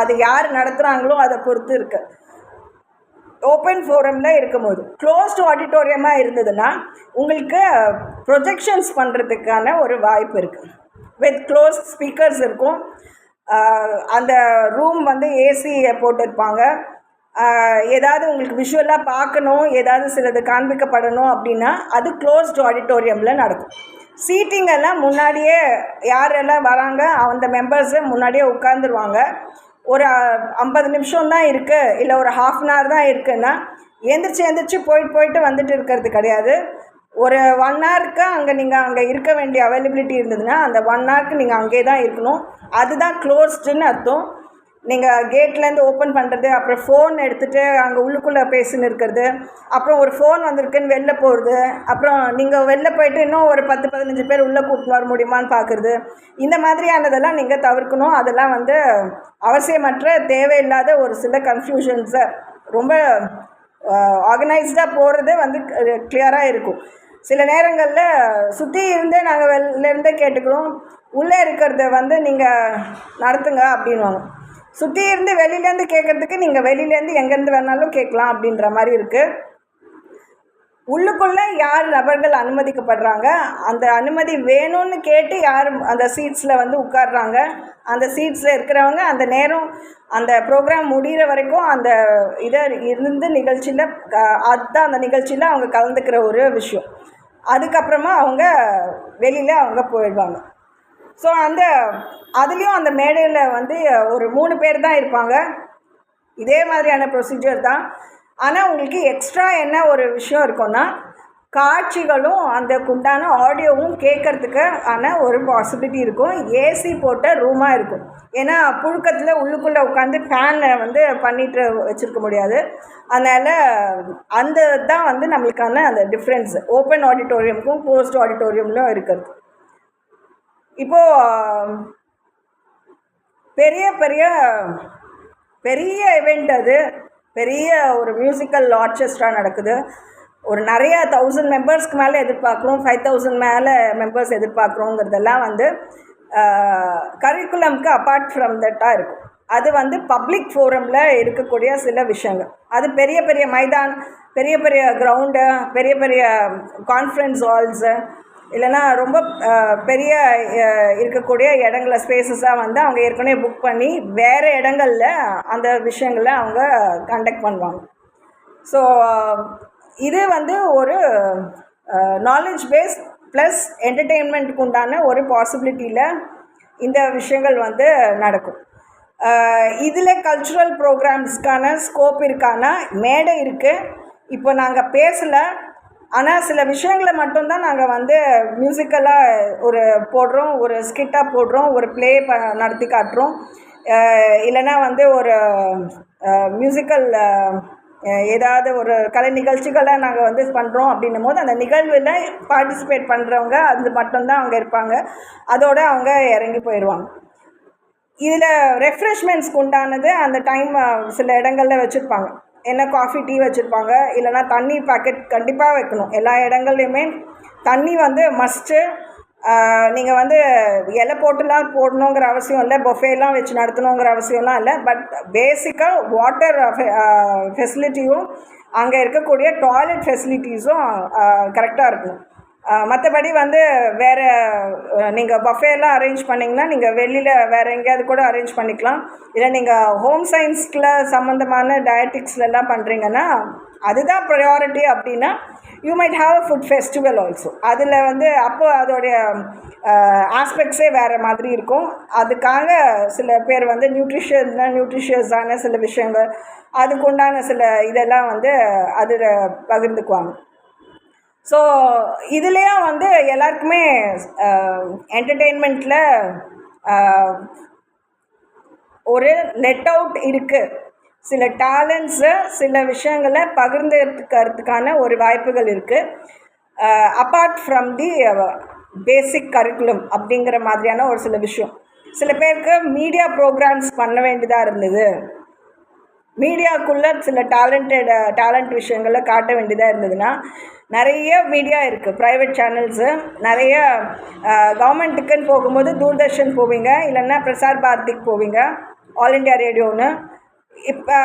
அது யார் நடத்துகிறாங்களோ அதை பொறுத்து இருக்குது. ஓப்பன் ஃபோரமில் இருக்கும்போது க்ளோஸ்டு ஆடிட்டோரியமாக இருந்ததுன்னா உங்களுக்கு ப்ரொஜெக்ஷன்ஸ் பண்ணுறதுக்கான ஒரு வாய்ப்பு இருக்குது. வித் க்ளோஸ் ஸ்பீக்கர்ஸ் இருக்கும். அந்த ரூம் வந்து ஏசியை போட்டிருப்பாங்க. ஏதாவது உங்களுக்கு விஷுவலாக பார்க்கணும், ஏதாவது சிலது காண்பிக்கப்படணும் அப்படின்னா அது க்ளோஸ்டு ஆடிட்டோரியமில் நடக்கும். சீட்டிங்கெல்லாம் முன்னாடியே யாரெல்லாம் வராங்க அந்த மெம்பர்ஸை முன்னாடியே உட்காந்துருவாங்க. ஒரு 50 நிமிஷம் தான் இருக்குது, இல்லை ஒரு ½ அன் ஹவர் தான் இருக்குன்னா எந்திரிச்சு போயிட்டு வந்துட்டு இருக்கிறது கிடையாது. ஒரு 1 ஹவருக்கு நீங்கள் இருக்க வேண்டிய அவைலபிலிட்டி இருந்ததுன்னா அந்த 1 ஹவருக்கு நீங்கள் அங்கே தான் இருக்கணும். அதுதான் க்ளோஸ்டுன்னு அர்த்தம். நீங்கள் கேட்லேருந்து ஓப்பன் பண்ணுறது, அப்புறம் ஃபோன் எடுத்துகிட்டு அங்கே உள்ளுக்குள்ளே பேசின்னு இருக்கிறது, அப்புறம் ஒரு ஃபோன் வந்திருக்குன்னு வெளில போகிறது, அப்புறம் நீங்கள் வெளில போயிட்டு இன்னும் ஒரு 10-15 பேர் உள்ளே கூப்பிட்டு வர முடியுமான்னு பார்க்குறது, இந்த மாதிரியானதெல்லாம் நீங்கள் தவிர்க்கணும். அதெல்லாம் அவசியமற்ற தேவையில்லாத ஒரு சில கன்ஃபியூஷன்ஸை ரொம்ப ஆர்கனைஸ்டாக போகிறது கிளியராக இருக்கும். சில நேரங்களில் சுற்றி இருந்தே நாங்கள் வெளிலேருந்தே கேட்டுக்கிறோம், உள்ளே இருக்கிறத நீங்கள் நடத்துங்க அப்படின்வாங்க. சுற்றி இருந்து வெளியிலேருந்து கேட்குறதுக்கு நீங்கள் வெளியிலேருந்து எங்கேருந்து வேணாலும் கேட்கலாம் அப்படின்ற மாதிரி இருக்குது. உள்ளுக்குள்ளே யார் நபர்கள் அனுமதிக்கப்படுறாங்க, அந்த அனுமதி வேணும்னு கேட்டு யார் அந்த சீட்ஸில் உட்கார்றாங்க, அந்த சீட்ஸில் இருக்கிறவங்க அந்த நேரம் அந்த ப்ரோக்ராம் முடிகிற வரைக்கும் அந்த இதை இருந்து நிகழ்ச்சியில் அதுதான் அந்த நிகழ்ச்சியில் அவங்க கலந்துக்கிற ஒரு விஷயம். அதுக்கப்புறமா அவங்க வெளியில் அவங்க போயிடுவாங்க. ஸோ அதுலேயும் அந்த மேடையில் ஒரு 3 பேர் தான் இருப்பாங்க. இதே மாதிரியான ப்ரொசீஜர் தான். ஆனால் உங்களுக்கு எக்ஸ்ட்ரா என்ன ஒரு விஷயம் இருக்குன்னா, காட்சிகளும் அதுக்குண்டான ஆடியோவும் கேட்குறதுக்கு ஒரு பாசிபிலிட்டி இருக்கும். ஏசி போட்ட ரூமாக இருக்கும். ஏன்னா புழுக்கத்தில் உள்ளுக்குள்ளே உட்காந்து ஃபேனில் பண்ணிட்டு வச்சுருக்க முடியாது. அதனால் அந்த தான் நம்மளுக்கான அந்த டிஃப்ரென்ஸு ஓப்பன் ஆடிட்டோரியமுக்கும் க்ளோஸ்ட் ஆடிட்டோரியம்லும் இருக்கிறது. இப்போது பெரிய பெரிய பெரிய இவெண்ட், அது பெரிய ஒரு மியூசிக்கல் ஆர்கெஸ்ட்ரா நடக்குது. ஒரு நிறைய 1000 மெம்பர்ஸ்க்கு மேலே எதிர்பார்க்குறோம், 5000 மேலே மெம்பர்ஸ் எதிர்பார்க்குறோங்கிறதெல்லாம் கரிக்குலம்க்கு அப்பார்ட் ஃப்ரம் தட்டாக இருக்கும். அது பப்ளிக் ஃபோரமில் இருக்கக்கூடிய சில விஷயங்கள். அது பெரிய பெரிய மைதான், பெரிய பெரிய கிரவுண்டு, பெரிய பெரிய கான்ஃபரன்ஸ் ஹால்ஸு, இல்லைன்னா ரொம்ப பெரிய இருக்கக்கூடிய இடங்களை ஸ்பேசஸாக அவங்க ஏற்கனவே புக் பண்ணி வேறு இடங்களில் அந்த விஷயங்களை அவங்க கண்டக்ட் பண்ணுவாங்க. ஸோ இது ஒரு நாலேஜ் பேஸ் ப்ளஸ் என்டர்டெயின்மெண்ட்டுக்கு உண்டான ஒரு பாசிபிலிட்டியில் இந்த விஷயங்கள் நடக்கும். இதில் கல்ச்சுரல் ப்ரோக்ராம்ஸ்க்கான ஸ்கோப் இருக்கான மேடை இருக்குது. இப்போ நாங்கள் பேசலை, ஆனால் சில விஷயங்களை மட்டும்தான் நாங்கள் மியூசிக்கலாக போடுறோம், ஒரு ஸ்கிட்டாக போடுறோம், ஒரு ப்ளே நடத்தி காட்டுறோம், இல்லைன்னா ஒரு மியூசிக்கல் ஏதாவது ஒரு கலை நிகழ்ச்சிகளை நாங்கள் பண்ணுறோம். அப்படின்னும் போது அந்த நிகழ்வில் பார்ட்டிசிபேட் பண்ணுறவங்க அது மட்டும்தான் அங்கே இருப்பாங்க. அதோடு அவங்க இறங்கி போயிடுவாங்க. இதில் ரெஃப்ரெஷ்மெண்ட்ஸ்க்கு உண்டானது அந்த டைம் சில இடங்களில் வச்சுருப்பாங்க. என்ன காஃபி டீ வச்சுருப்பாங்க, இல்லைனா தண்ணி பாக்கெட் கண்டிப்பாக வைக்கணும். எல்லா இடங்கள்லையுமே தண்ணி மஸ்ட்டு. நீங்கள் இலை போட்டுலாம் போடணுங்கிற அவசியம் இல்லை, பொஃபேலாம் வச்சு நடத்தணுங்கிற அவசியம்லாம் இல்லை. பட் பேசிக்காக வாட்டர் ஃபெசிலிட்டியும் அங்கே இருக்கக்கூடிய டாய்லெட் ஃபெசிலிட்டிஸும் கரெக்டாக இருக்கணும். மற்றபடி வேறு நீங்கள் பஃபேலாம் அரேஞ்ச் பண்ணிங்கன்னா நீங்கள் வெளியில் வேறு எங்கேயாவது கூட அரேஞ்ச் பண்ணிக்கலாம். இல்லை நீங்கள் ஹோம் சயின்ஸில் சம்மந்தமான டயட்டிக்ஸ்லாம் பண்ணுறீங்கன்னா அதுதான் ப்ரையாரிட்டி. அப்படின்னா you might have a food festival also. அதில் அப்போ அதோடைய ஆஸ்பெக்ட்ஸே வேறு மாதிரி இருக்கும். அதுக்காக சில பேர் நியூட்ரிஷியஸான சில விஷயங்கள், அதுக்குண்டான சில இதெல்லாம் அதில் பகிர்ந்துக்குவாங்க. ஸோ இதுலேயும் எல்லாருக்குமே என்டர்டெயின்மெண்ட்டில் ஒரு லெட் அவுட் இருக்குது. சில டேலண்ட்ஸு சில விஷயங்களை பகிர்ந்துக்கிறதுக்கான ஒரு வாய்ப்புகள் இருக்குது. Apart from the basic curriculum அப்படிங்கிற மாதிரியான ஒரு சில விஷயம். சில பேருக்கு மீடியா ப்ரோக்ராம்ஸ் பண்ண வேண்டியதாக இருந்தது, மீடியாவுக்குள்ளே சில டேலண்ட் விஷயங்களை காட்ட வேண்டியதாக இருந்ததுன்னா நிறைய மீடியா இருக்குது, ப்ரைவேட் சேனல்ஸு நிறைய. கவர்மெண்ட்டுக்குன்னு போகும்போது தூர்தர்ஷன் போவீங்க, இல்லைன்னா பிரசார் பாரதிக்கு போவீங்க, ஆல் இண்டியா ரேடியோன்னு. இப்போ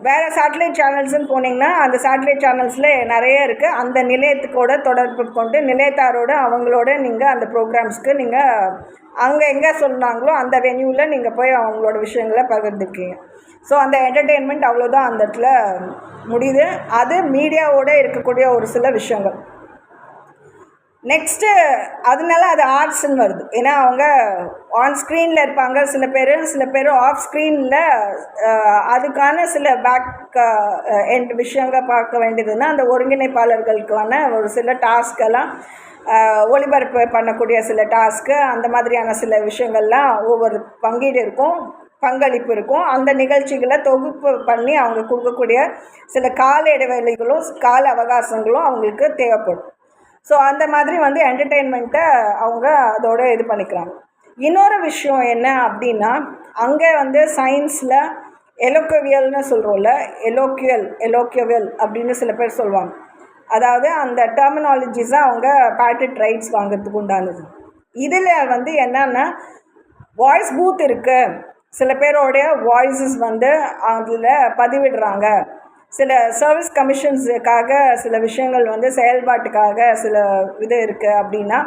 வேறு சேட்டலைட் சேனல்ஸுன்னு போனீங்கன்னா அந்த சேட்டலைட் சேனல்ஸில் நிறைய இருக்குது. அந்த நிலையத்துக்கூட தொடர்பு கொண்டு நிலையத்தாரோடு அவங்களோட நீங்கள் அந்த ப்ரோக்ராம்ஸ்க்கு நீங்கள் அங்கே எங்கே சொன்னாங்களோ அந்த வென்யூவில் நீங்கள் போய் அவங்களோட விஷயங்களை பகிர்ந்துருக்கீங்க. ஸோ அந்த என்டர்டெயின்மெண்ட் அவ்வளோதான் அந்த இடத்துல முடியுது. அது மீடியாவோடு இருக்கக்கூடிய ஒரு சில விஷயங்கள். நெக்ஸ்ட்டு அதனால அது ஆர்ட்ஸ்ன்னு வருது. ஏன்னா அவங்க ஆன் ஸ்க்ரீனில் இருப்பாங்க சில பேர் ஆஃப் ஸ்க்ரீனில் அதுக்கான சில பேக் எண்ட் விஷயங்கள் பார்க்க வேண்டியதுன்னா அந்த ஒருங்கிணைப்பாளர்களுக்கான ஒரு சில டாஸ்கெல்லாம் ஒளிபரப்பு பண்ணக்கூடிய சில டாஸ்க்கு அந்த மாதிரியான சில விஷயங்கள்லாம் ஒவ்வொரு பங்கீடு இருக்கும், பங்களிப்பு இருக்கும். அந்த நிகழ்ச்சிகளை தொகுப்பு பண்ணி அவங்க கொடுக்கக்கூடிய சில கால இடைவெளிகளும் கால அவகாசங்களும் அவங்களுக்கு தேவைப்படும். ஸோ அந்த மாதிரி வந்து என்டர்டெயின்மெண்ட்டை அவங்க அதோட இது பண்ணிக்கிறாங்க. இன்னொரு விஷயம் என்ன அப்படின்னா, அங்கே வந்து சயின்ஸில் எலோக்வியல்னு சொல்கிறோம்ல, எலோக்வியல் அப்படின்னு சில பேர் சொல்லுவாங்க. அதாவது அந்த டெர்மினாலஜிஸை அவங்க பேட்டன்ட் ரைட்ஸ் வாங்கிறதுக்கு உண்டானது. இதில் வந்து என்னன்னா வாய்ஸ் பூத் இருக்குது, சில பேரோடைய வாய்ஸஸ் வந்து அதில் பதிவிடுறாங்க. சில சர்வீஸ் கமிஷன்ஸுக்காக சில விஷயங்கள் வந்து செயல்பாட்டுக்காக சில இது இருக்குது அப்படின்னா,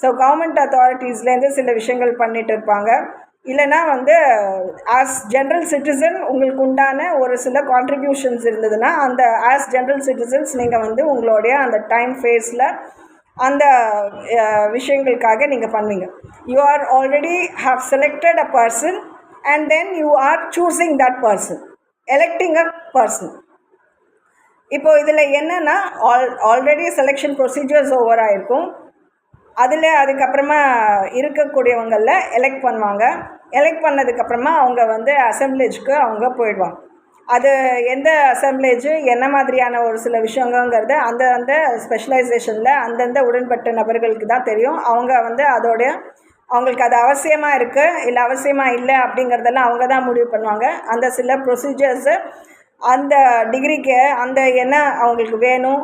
ஸோ கவர்மெண்ட் அத்தாரிட்டிஸ்லேருந்து சில விஷயங்கள் பண்ணிகிட்டு இருப்பாங்க. இல்லைனா வந்து ஆஸ் ஜென்ரல் சிட்டிசன் உங்களுக்கு உண்டான ஒரு சில கான்ட்ரிபியூஷன்ஸ் இருந்ததுன்னா அந்த ஆஸ் ஜென்ரல் சிட்டிசன்ஸ் நீங்கள் வந்து உங்களுடைய அந்த டைம் ஃபேஸில் அந்த விஷயங்களுக்காக நீங்கள் பண்ணுவீங்க. You are already have selected a person and then you are choosing that person, electing a person. இப்போ இதில் என்னென்னா ஆல்ரெடி செலெக்ஷன் ப்ரொசீஜர்ஸ் ஓவர் ஆகிருக்கும். அதில் அதுக்கப்புறமா இருக்கக்கூடியவங்களில் எலெக்ட் பண்ணுவாங்க. எலெக்ட் பண்ணதுக்கப்புறமா அவங்க வந்து அசம்பிளேஜ்க்கு அவங்க போயிடுவாங்க. அது எந்த அசம்பிளேஜு என்ன மாதிரியான ஒரு சில விஷயங்கிறது அந்த ஸ்பெஷலைசேஷனில் அந்தந்த உடன்பட்ட நபர்களுக்கு தான் தெரியும். அவங்க வந்து அதோடைய அவங்களுக்கு அது அவசியமாக இருக்குது இல்லை அவசியமாக இல்லை அப்படிங்கிறதெல்லாம் அவங்க தான் முடிவு பண்ணுவாங்க. அந்த சில ப்ரொசீஜர்ஸு அந்த டிகிரிக்கு அந்த என்ன அவங்களுக்கு வேணும்,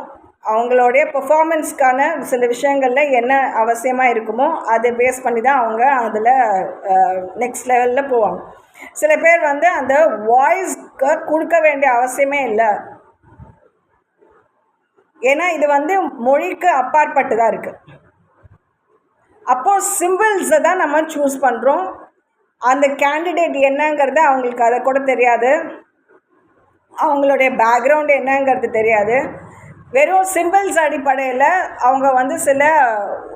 அவங்களுடைய பெர்ஃபார்மன்ஸ்க்கான சில விஷயங்களில் என்ன அவசியமாக இருக்குமோ அதை பேஸ் பண்ணி தான் அவங்க அதில் நெக்ஸ்ட் லெவலில் போவாங்க. சில பேர் வந்து அந்த வாய்ஸ்க்கு கொடுக்க வேண்டிய அவசியமே இல்லை, ஏன்னா இது வந்து மொழிக்கு அப்பாற்பட்டு தான் இருக்குது. அப்போது சிம்பிள்ஸை தான் நம்ம சூஸ் பண்ணுறோம். அந்த கேண்டிடேட் என்னங்கிறது அவங்களுக்கு அதை கூட தெரியாது, அவங்களுடைய பேக்ரவுண்டு என்னங்கிறது தெரியாது. வெறும் சிம்பிள்ஸ் அடிப்படையில் அவங்க வந்து சில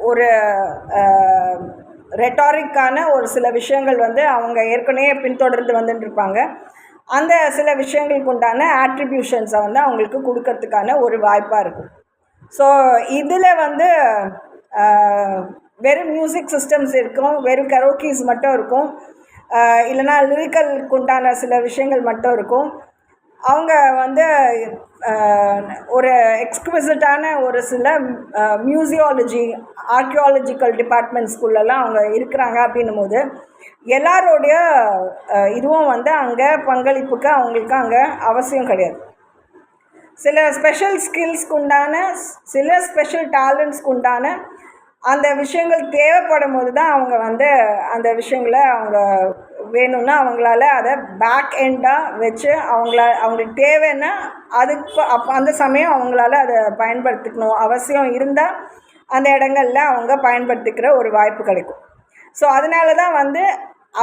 ஒரு ரெட்டாரிக்கான ஒரு சில விஷயங்கள் வந்து அவங்க ஏற்கனவே பின்தொடர்ந்து வந்துட்டுருப்பாங்க. அந்த சில விஷயங்களுக்கு உண்டான ஆட்ரிபியூஷன்ஸை வந்து அவங்களுக்கு கொடுக்கறதுக்கான ஒரு வாய்ப்பாக இருக்கும். ஸோ இதில் வந்து வெறும் மியூசிக் சிஸ்டம்ஸ் இருக்கும், வெறும் கரோக்கீஸ் மட்டும் இருக்கும், இல்லைனா லிரிக்கலுக்கு உண்டான சில விஷயங்கள் மட்டும் இருக்கும். அவங்க வந்து ஒரு எக்ஸ்குவிசிட்டான ஒரு சில மியூசியாலஜி ஆர்கியாலஜிக்கல் டிபார்ட்மெண்ட்ஸ்குள்ளெல்லாம் அவங்க இருக்கிறாங்க அப்படின்னும் போது எல்லாரோடைய இதுவும் வந்து அங்கே பங்களிப்புக்கு அவங்களுக்கு அங்கே அவசியம் கிடையாது. சில ஸ்பெஷல் ஸ்கில்ஸ்க்கு உண்டான சில ஸ்பெஷல் டேலண்ட்ஸ்க்கு உண்டான அந்த விஷயங்கள் தேவைப்படும் போது தான் அவங்க வந்து அந்த விஷயங்களை அவங்க வேணும்னா அவங்களால அதை பேக் எண்டாக வச்சு அவங்களுக்கு தேவைன்னா அதுக்கு அந்த சமயம் அவங்களால அதை பயன்படுத்திக்கணும் அவசியம் இருந்தால் அந்த இடங்களில் அவங்க பயன்படுத்திக்கிற ஒரு வாய்ப்பு கிடைக்கும். ஸோ அதனால தான் வந்து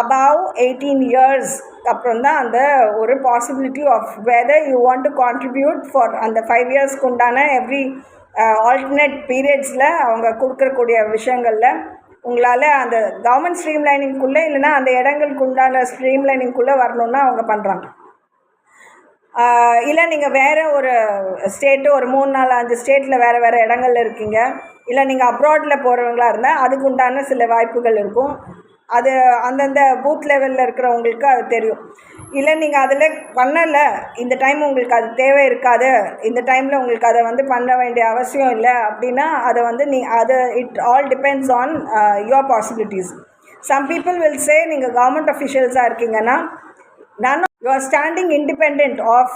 above 18 years அப்புறம் தான் அந்த ஒரு possibility of whether you want to contribute for அந்த 5 yearsக்கு உண்டான எவ்ரி ஆல்டர்னேட் பீரியட்ஸில் அவங்க கொடுக்கக்கூடிய விஷயங்களில் உங்களால் அந்த கவர்மெண்ட் ஸ்ட்ரீம் லைனிங்குள்ளே இல்லைனா அந்த இடங்களுக்கு உண்டான ஸ்ட்ரீம் லைனிங்குள்ளே வரணுன்னா அவங்க பண்ணுறாங்க. இல்லை நீங்கள் வேறு ஒரு ஸ்டேட்டு ஒரு 3-4-5 ஸ்டேட்டில் வேறு இடங்களில் இருக்கீங்க, இல்லை நீங்கள் அப்ராடில் போகிறவங்களா இருந்தால் அதுக்கு உண்டான சில வாய்ப்புகள் இருக்கும். அது அந்தந்த பூத் லெவலில் இருக்கிறவங்களுக்கு அது தெரியும். இல்லை நீங்கள் அதில் பண்ணலை, இந்த டைம் உங்களுக்கு அது தேவை இருக்காது, இந்த டைமில் உங்களுக்கு அதை வந்து பண்ண வேண்டிய அவசியம் இல்லை அப்படின்னா அதை வந்து அது it all depends on your possibilities. Some people will say நீங்கள் கவர்மெண்ட் அஃபிஷியல்ஸாக இருக்கீங்கன்னா you are standing independent of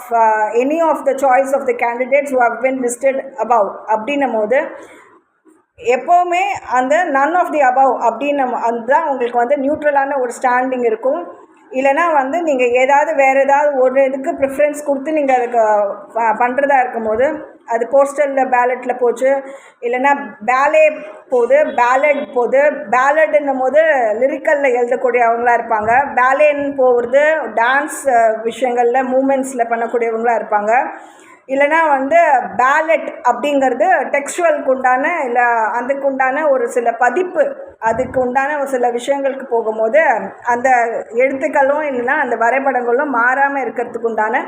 any of the choice of the candidates who have been listed above அப்படின்னும் போது எப்போவுமே அந்த none of the above அப்படின்னு அதுதான் உங்களுக்கு வந்து நியூட்ரலான ஒரு ஸ்டாண்டிங் இருக்கும். இல்லைனா வந்து நீங்கள் வேறு ஏதாவது ஒரு இதுக்கு ப்ரிஃபரன்ஸ் கொடுத்து நீங்கள் அதுக்கு பண்ணுறதா இருக்கும்போது அது போஸ்டலில் பேலட்டில் போச்சு, இல்லைனா பேலட் போகுது. பேலட்டுன்னும் போது லிரிக்கலில் எழுதக்கூடியவங்களாக இருப்பாங்க, பேலேன்னு போகிறது டான்ஸ் விஷயங்களில் மூமெண்ட்ஸில் பண்ணக்கூடியவங்களாக இருப்பாங்க. இல்லைனா வந்து பேலட் அப்படிங்கிறது டெக்ஸ்டுவலுக்கு உண்டான இல்லை அதுக்கு உண்டான ஒரு சில பதிப்பு, அதுக்கு உண்டான ஒரு சில விஷயங்களுக்கு போகும்போது அந்த எழுத்துக்களும் இல்லைன்னா அந்த வரைபடங்களும் மாறாமல் இருக்கிறதுக்கு உண்டான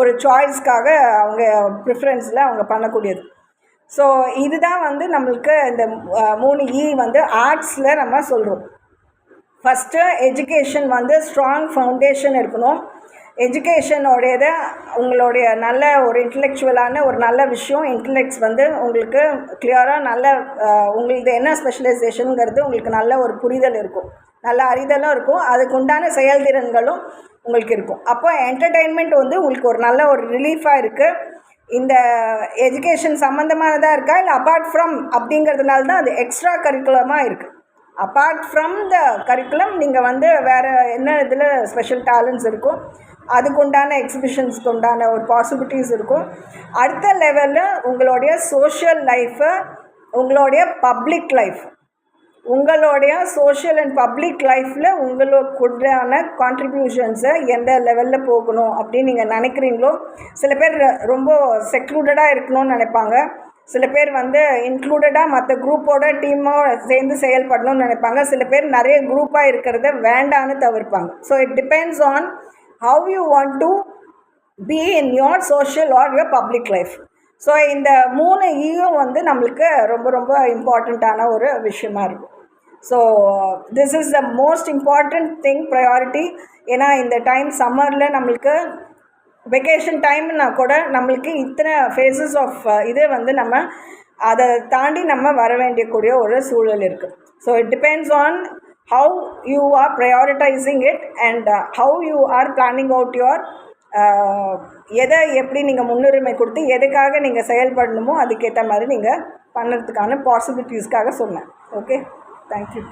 ஒரு சாய்ஸ்க்காக அவங்க ப்ரிஃபரன்ஸில் அவங்க பண்ணக்கூடியது. ஸோ இதுதான் வந்து நம்மளுக்கு இந்த 3E வந்து ஆர்ட்ஸில் நம்ம சொல்கிறோம். ஃபஸ்ட்டு எஜுகேஷன் வந்து ஸ்ட்ராங் ஃபவுண்டேஷன் இருக்கணும். எஜுகேஷனோடையது உங்களுடைய நல்ல ஒரு இன்டலெக்சுவலான ஒரு நல்ல விஷயம், இன்டலெக்ட்ஸ் வந்து உங்களுக்கு கிளியராக நல்ல உங்களுக்கு என்ன ஸ்பெஷலைசேஷனுங்கிறது உங்களுக்கு நல்ல ஒரு புரிதல் இருக்கும், நல்ல அறிதலும் இருக்கும், அதுக்கு உண்டான செயல்திறன்களும் உங்களுக்கு இருக்கும். அப்போ என்டர்டெயின்மெண்ட் வந்து உங்களுக்கு ஒரு நல்ல ஒரு ரிலீஃபாக இருக்குது. இந்த எஜுகேஷன் சம்மந்தமானதாக இருக்கா இல்லை அப்பார்ட் ஃப்ரம் அப்படிங்கிறதுனால தான் அது எக்ஸ்ட்ரா கரிக்குலமாக இருக்குது. அப்பார்ட் ஃப்ரம் த கரிக்குலம் நீங்கள் வந்து வேறு என்ன இதில் ஸ்பெஷல் டேலண்ட்ஸ் இருக்கும், அதுக்கு உண்டான எக்ஸிபிஷன்ஸ்க்கு உண்டான ஒரு பாசிபிலிட்டிஸ் இருக்கும். அடுத்த லெவலில் உங்களுடைய சோஷியல் லைஃபு, உங்களுடைய பப்ளிக் லைஃப், உங்களுடைய சோஷியல் அண்ட் பப்ளிக் லைஃப்பில் உங்களுக்குண்டான கான்ட்ரிபியூஷன்ஸை எந்த லெவலில் போகணும் அப்படின்னு நீங்கள் நினைக்கிறீங்களோ. சில பேர் ரொம்ப செக்லூடடாக இருக்கணும்னு நினைப்பாங்க, சில பேர் வந்து இன்க்ளூடடாக மற்ற குரூப்போட டீமோட சேர்ந்து செயல்படணும்னு நினைப்பாங்க, சில பேர் நிறைய குரூப்பாக இருக்கிறத வேண்டான்னு தவிர்ப்பாங்க. So it depends on how you want to be in your social or your public life. So இந்த 3Eயும் வந்து நம்மளுக்கு ரொம்ப ரொம்ப இம்பார்ட்டண்ட்டான ஒரு விஷயமா இருக்கும். So this is the most important thing, priority. ஏன்னா இந்த டைம் சம்மரில் நம்மளுக்கு வெக்கேஷன் டைம்னா கூட நம்மளுக்கு இத்தனை ஃபேஸஸ் ஆஃப் இது வந்து நம்ம அதை தாண்டி நம்ம வர வேண்டியக்கூடிய ஒரு சூழல் இருக்குது. So it depends on how you are prioritising it and how you are planning out your எதை எப்படி நீங்கள் முன்னுரிமை கொடுத்து எதுக்காக நீங்கள் செயல்படணுமோ அதுக்கேற்ற மாதிரி நீங்கள் பண்ணுறதுக்கான பாசிபிலிட்டிஸ்க்காக சொன்னேன். Okay, thank you.